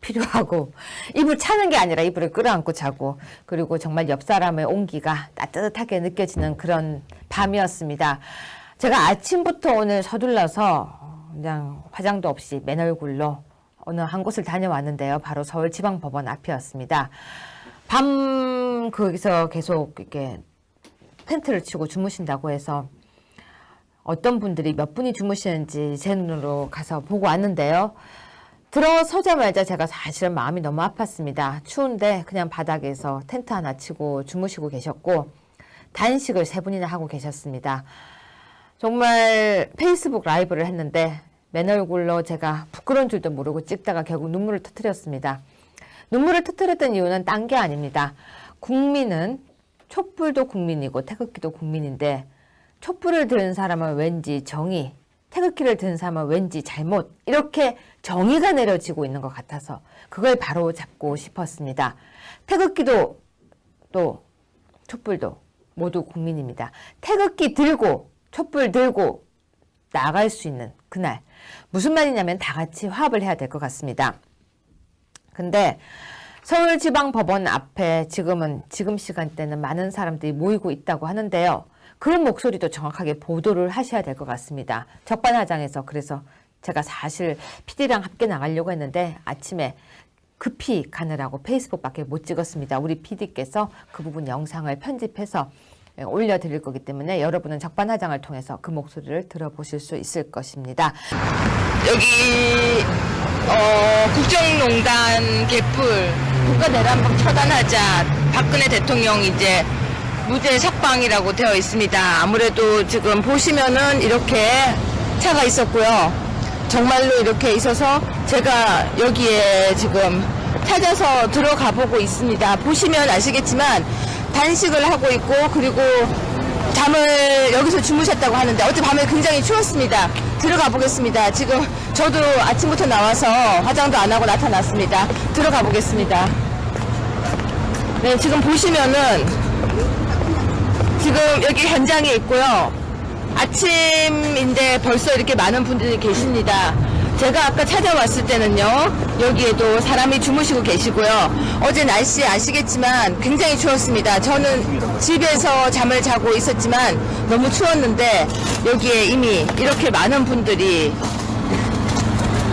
필요하고 이불 차는 게 아니라 이불을 끌어안고 자고 그리고 정말 옆 사람의 온기가 따뜻하게 느껴지는 그런 밤이었습니다. 제가 아침부터 오늘 서둘러서 그냥 화장도 없이 맨 얼굴로 어느 한 곳을 다녀왔는데요. 바로 서울지방법원 앞이었습니다. 밤 거기서 계속 이렇게 텐트를 치고 주무신다고 해서 어떤 분들이 몇 분이 주무시는지 제 눈으로 가서 보고 왔는데요. 들어서자마자 제가 사실은 마음이 너무 아팠습니다. 추운데 그냥 바닥에서 텐트 하나 치고 주무시고 계셨고 단식을 3분이나 하고 계셨습니다. 정말 페이스북 라이브를 했는데 맨 얼굴로 제가 부끄러운 줄도 모르고 찍다가 결국 눈물을 터뜨렸습니다. 눈물을 터뜨렸던 이유는 딴 게 아닙니다. 국민은 촛불도 국민이고 태극기도 국민인데 촛불을 든 사람은 왠지 정의, 태극기를 든 사람은 왠지 잘못 이렇게 정의가 내려지고 있는 것 같아서 그걸 바로 잡고 싶었습니다. 태극기도 또 촛불도 모두 국민입니다. 태극기 들고 촛불 들고 나갈 수 있는 그날 무슨 말이냐면 다 같이 화합을 해야 될 것 같습니다. 근데 서울지방법원 앞에 지금 시간대는 많은 사람들이 모이고 있다고 하는데요. 그런 목소리도 정확하게 보도를 하셔야 될 것 같습니다. 적반하장에서 그래서 제가 사실 PD랑 함께 나가려고 했는데 아침에 급히 가느라고 페이스북밖에 못 찍었습니다. 우리 PD께서 그 부분 영상을 편집해서 올려드릴 거기 때문에 여러분은 적반하장을 통해서 그 목소리를 들어보실 수 있을 것입니다. 여기 국정농단 개뿔 국가내란법 처단하자 박근혜 대통령 이제 무죄 석방이라고 되어 있습니다. 아무래도 지금 보시면은 이렇게 차가 있었고요. 정말로 이렇게 있어서 제가 여기에 지금 찾아서 들어가 보고 있습니다. 보시면 아시겠지만 단식을 하고 있고 그리고 잠을 여기서 주무셨다고 하는데 어젯밤에 굉장히 추웠습니다. 들어가 보겠습니다. 지금 저도 아침부터 나와서 화장도 안 하고 나타났습니다. 들어가 보겠습니다. 네, 지금 보시면은 지금 여기 현장에 있고요. 아침인데 벌써 이렇게 많은 분들이 계십니다. 제가 아까 찾아왔을 때는요, 여기에도 사람이 주무시고 계시고요. 어제 날씨 아시겠지만 굉장히 추웠습니다. 저는 집에서 잠을 자고 있었지만 너무 추웠는데 여기에 이미 이렇게 많은 분들이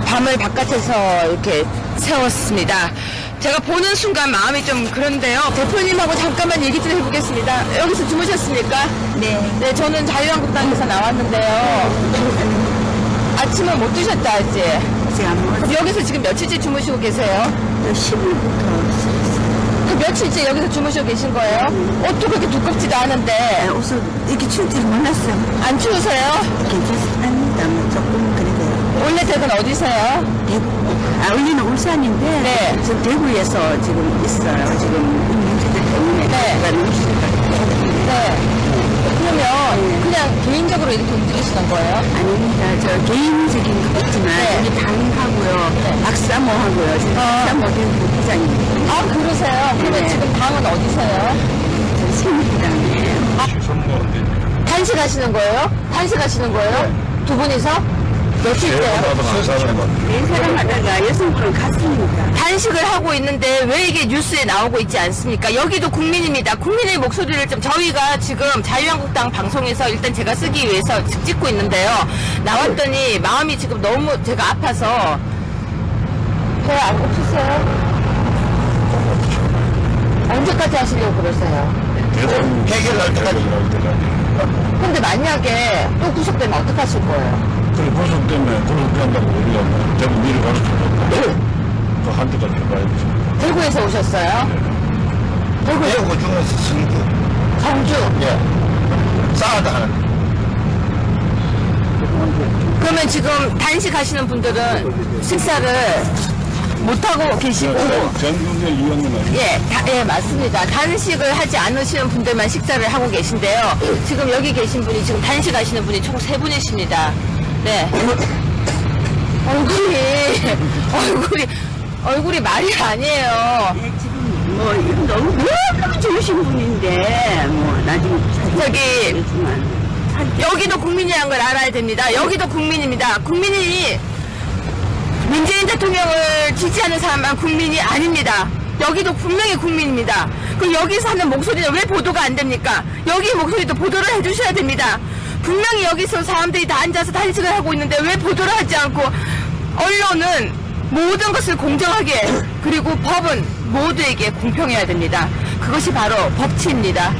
밤을 바깥에서 이렇게 세웠습니다. 제가 보는 순간 마음이 좀 그런데요. 대표님하고 잠깐만 얘기 좀 해보겠습니다. 여기서 주무셨습니까? 네, 저는 자유한국당에서 나왔는데요. 아침은 못 드셨다 했지? 아직 안 먹었어요. 여기서 지금 며칠째 주무시고 계세요? 10일부터 그 며칠째 여기서 주무시고 계신 거예요? 옷도 그렇게 두껍지도 않은데 옷을 이렇게 추울 줄 몰랐어요. 안 추우세요? 괜찮습니다. 뭐 조금 그래도 원래 댁은 어디세요? 대구. 원래는 울산인데 네. 지금 대구에서 지금 있어요. 지금 이 문제들 때문에 네. 제가 네. 그러면 그냥 개인적으로 이렇게 움직이시는 거예요? 아닙니다. 저 개인적인 것 같지만 네. 여기 당하고요, 박사모하고요. 지금 박사모 부부장입니다. 아, 그러세요? 그러면 네. 지금 방은 어디세요? 새누리당에 단식하시는 거예요? 단식하시는 거예요? 두 분이서? 며칠째요? 네 사람 하다가 여성분은 갔습니다. 단식을 하고 있는데 왜 이게 뉴스에 나오고 있지 않습니까? 여기도 국민입니다. 국민의 목소리를 좀 저희가 지금 자유한국당 방송에서 일단 제가 쓰기 위해서 찍고 있는데요. 나왔더니 마음이 지금 너무 제가 아파서 배 안 고프세요? 언제까지 하시려고 그러세요? 해결할 때까지. 근데 만약에 또 구속되면 어떡하실 거예요? 그래, 고속 때문에 고속된다고 우리가 뭐 대구 미리 가는 수도 그 한때까지 해봐야지. 대구에서 오셨어요? 대구에서 대구 중에서 성주. 경주. 예. 싸우다 하는. 그러면 지금 단식하시는 분들은 식사를 못하고 계시고 전국의 위원님은 예, 맞습니다. 단식을 하지 않으시는 분들만 식사를 하고 계신데요. 지금 여기 계신 분이 지금 단식하시는 분이 총 3분이십니다. 네. 얼굴이 말이 아니에요. 네, 지금 뭐 이런 너무 좋으신 분인데 뭐 나중에 저기 하지만 여기도 국민이라는 걸 알아야 됩니다. 여기도 국민입니다. 국민이 문재인 대통령을 지지하는 사람만 국민이 아닙니다. 여기도 분명히 국민입니다. 그럼 여기서 하는 목소리는 왜 보도가 안 됩니까? 여기 목소리도 보도를 해주셔야 됩니다. 분명히 여기서 사람들이 다 앉아서 단식을 하고 있는데 왜 보도를 하지 않고 언론은 모든 것을 공정하게 그리고 법은 모두에게 공평해야 됩니다. 그것이 바로 법치입니다.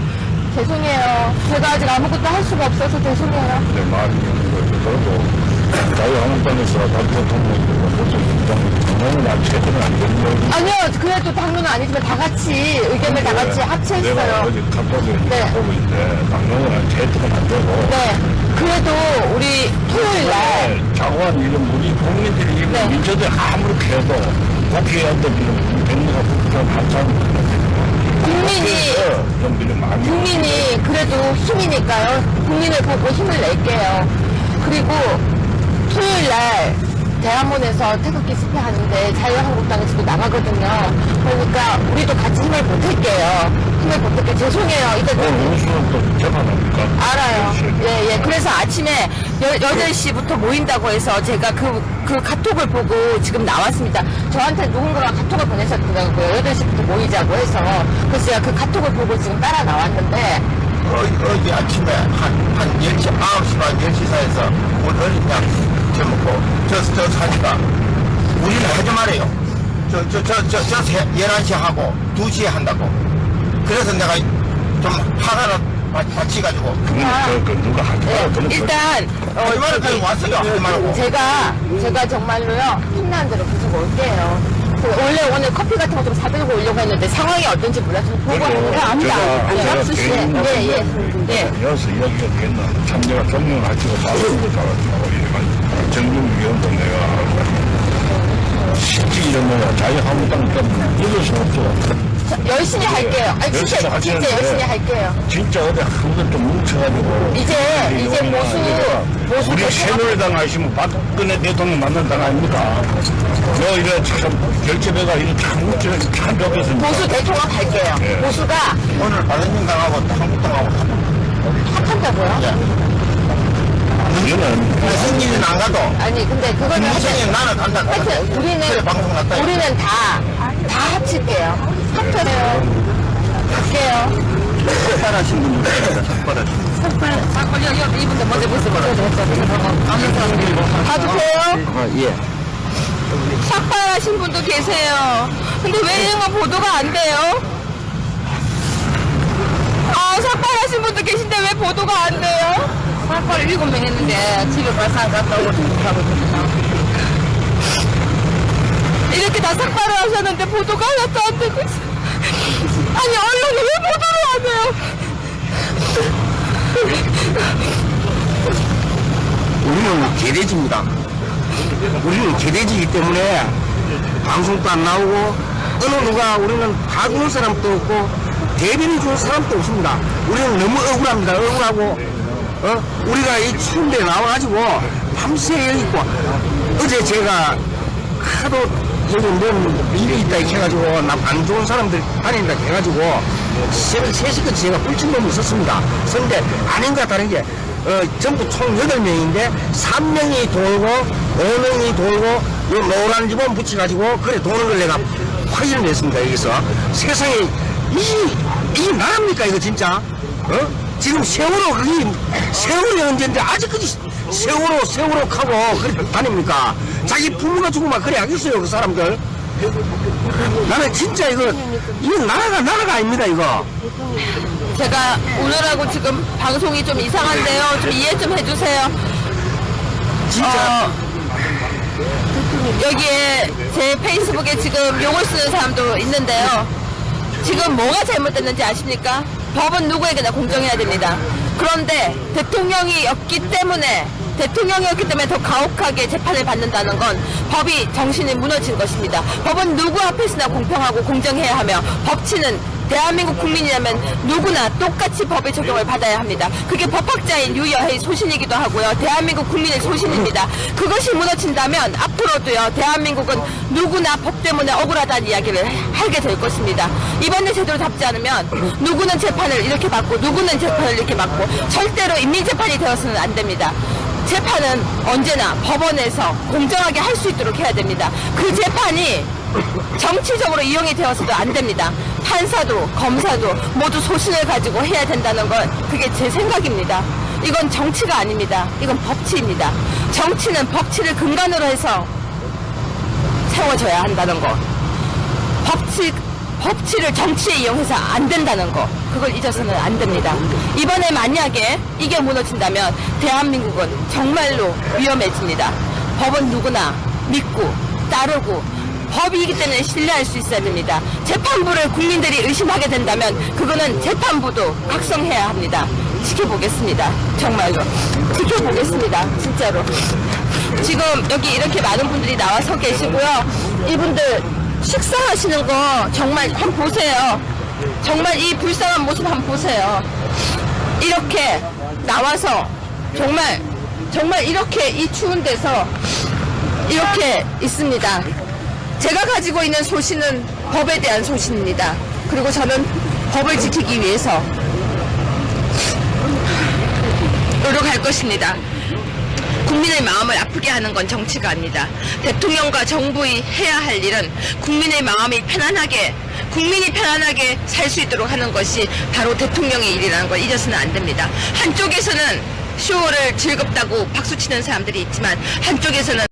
죄송해요. 제가 아직 아무것도 할 수가 없어서 죄송해요. 내 말이 있는 거죠. 그래도 자유한국당에서 대통령이고 모든 당론은 아직 제대로 안 되는 거예요. 아니요, 그래도 당론은 아니지만 다 같이 의견을 다 같이 내가 합체했어요. 어제 카톡에 네. 보고 있는데 당론은 아직 제대로 안 되고. 네. 그래도 우리 토요일 날 장관 이런 우리 국민들이 이런 네. 민주들 아무렇게 해도 국회의원들 이런 백미가 국회의원 한참 국민이 그래도 힘이니까요. 국민을 보고 힘을 낼게요. 그리고 토요일 날 대한문에서 태극기 집회 하는데 자유한국당에 지금 나가거든요. 그러니까 우리도 같이 힘을 보탤게요. 힘을 보탤게요. 죄송해요. 이제 우수는 또 개판합니까? 알아요. 예. 그래서 아침에 8시부터 모인다고 해서 제가 그 카톡을 보고 지금 나왔습니다. 저한테 누군가가 카톡을 보내셨더라고요. 8시부터 모이자고 해서. 그래서 제가 그 카톡을 보고 지금 따라 나왔는데, 어제 아침에 한 10시, 9시 반 10시 사이에서 오늘 그냥 처먹고 저 사니까 우리는 하지 말아요. 11시 하고 2시에 한다고. 그래서 내가 좀 화가 받치가지고. 누가 하지 말라고. 일단 하지 말라고 왔어요. 하지 말라고. 제가 정말로요 힘나는 대로 계속 올게요. 원래 오늘 커피 같은 거 좀 사들고 오려고 했는데 상황이 어떤지 몰라서 보고 왔는데 아무도 안 수 씨. 예. 여기서 이야기가 되겠나. 참내가 존경하시고 마음으로 살았고 정경위원도 내가 쉽지 이런 거야. 자유한국당 때문에 이럴 수 없어. 열심히 할게요. 아니 진짜 열심히 할게요. 진짜 어디 한번 좀 뭉쳐가지고 이제 보수 우리 새누리당 하시면 박근혜 대통령 만난당 아닙니까? 너 이래 참 결제배가 이렇게 참 뭉쳐 참 좋겠습니다. 보수 대통령 갈게요. 예. 보수가 오늘 바른정당하고 한국당하고 합한다고요? 이거는 승리는 안 가도 아니 근데 그거는 김무성이 나는 간다. 하여튼 그래 방송 났다. 우리는 다 합칠게요. 합쳐요. 갈게요. 삭발하신 분들 삭발하신 이분들 먼저 보세요. 봐주세요. 예. 삭발하신 분도 계세요. 근데 왜 이런 거 보도가 안 돼요? 삭발하신 분도 계신데 왜 보도가 안 돼요? 삭발 7명 했는데 집에 발상 갔다 오고 하고 있습니다. 이렇게 다 삭발을 하셨는데 보도가 하나도 안 되고 있어요. 아니 언론이 왜 보도를 안 해요? 우리는 개돼지입니다. 우리는 개돼지이기 때문에 방송도 안 나오고 어느 누가 우리는 봐주는 사람도 없고 대변인 주는 사람도 없습니다. 우리는 너무 억울합니다. 억울하고 우리가 이 추운 데 나와가지고 밤새 여기 있고 어제 제가 하도 여기 뭔 일이 있다 이렇게 해가지고 안 좋은 사람들 다닌다 해가지고 새벽 3시까지 제가 꿀침범을 썼습니다. 썼는데 아닌가 다른게 전부 총 8명인데 3명이 돌고 5명이 돌고 요 노란 리본 붙여가지고 그래 도는 걸 내가 확인을 했습니다. 여기서 세상에 이게 나랍니까 이거 진짜? 지금 세월호 그게 세월이 언제인데 아직까지 세월호 하고 그래 다닙니까? 자기 부모가 죽으면 그래 하겠어요 그 사람들. 나는 진짜 이거 나라가 아닙니다 이거. 제가 오늘하고 지금 방송이 좀 이상한데요. 좀 이해 좀 해주세요. 진짜 여기에 제 페이스북에 지금 욕을 쓰는 사람도 있는데요. 지금 뭐가 잘못됐는지 아십니까? 법은 누구에게나 공정해야 됩니다. 그런데 대통령이었기 때문에 더 가혹하게 재판을 받는다는 건 법이 정신이 무너진 것입니다. 법은 누구 앞에서나 공평하고 공정해야 하며 법치는 대한민국 국민이라면 누구나 똑같이 법의 적용을 받아야 합니다. 그게 법학자인 유여의 소신이기도 하고요. 대한민국 국민의 소신입니다. 그것이 무너진다면 앞으로도요. 대한민국은 누구나 법 때문에 억울하다는 이야기를 하게 될 것입니다. 이번에 제대로 잡지 않으면 누구는 재판을 이렇게 받고 누구는 재판을 이렇게 받고 절대로 인민재판이 되어서는 안 됩니다. 재판은 언제나 법원에서 공정하게 할 수 있도록 해야 됩니다. 그 재판이 정치적으로 이용이 되어서도 안 됩니다. 판사도 검사도 모두 소신을 가지고 해야 된다는 건 그게 제 생각입니다. 이건 정치가 아닙니다. 이건 법치입니다. 정치는 법치를 근간으로 해서 세워져야 한다는 거. 법치를 정치에 이용해서 안 된다는 거. 그걸 잊어서는 안 됩니다. 이번에 만약에 이게 무너진다면 대한민국은 정말로 위험해집니다. 법은 누구나 믿고 따르고 법이기 때문에 신뢰할 수 있어야 됩니다. 재판부를 국민들이 의심하게 된다면 그거는 재판부도 각성해야 합니다. 지켜보겠습니다. 정말로. 지켜보겠습니다. 진짜로. 지금 여기 이렇게 많은 분들이 나와 서 계시고요. 이분들 식사하시는 거 정말 한번 보세요. 정말 이 불쌍한 모습 한번 보세요. 이렇게 나와서 정말 이렇게 이 추운 데서 이렇게 있습니다. 제가 가지고 있는 소신은 법에 대한 소신입니다. 그리고 저는 법을 지키기 위해서 노력할 것입니다. 국민의 마음을 아프게 하는 건 정치가 아닙니다. 대통령과 정부의 해야 할 일은 국민의 마음이 국민이 편안하게 살 수 있도록 하는 것이 바로 대통령의 일이라는 걸 잊어서는 안 됩니다. 한쪽에서는 쇼를 즐겁다고 박수치는 사람들이 있지만 한쪽에서는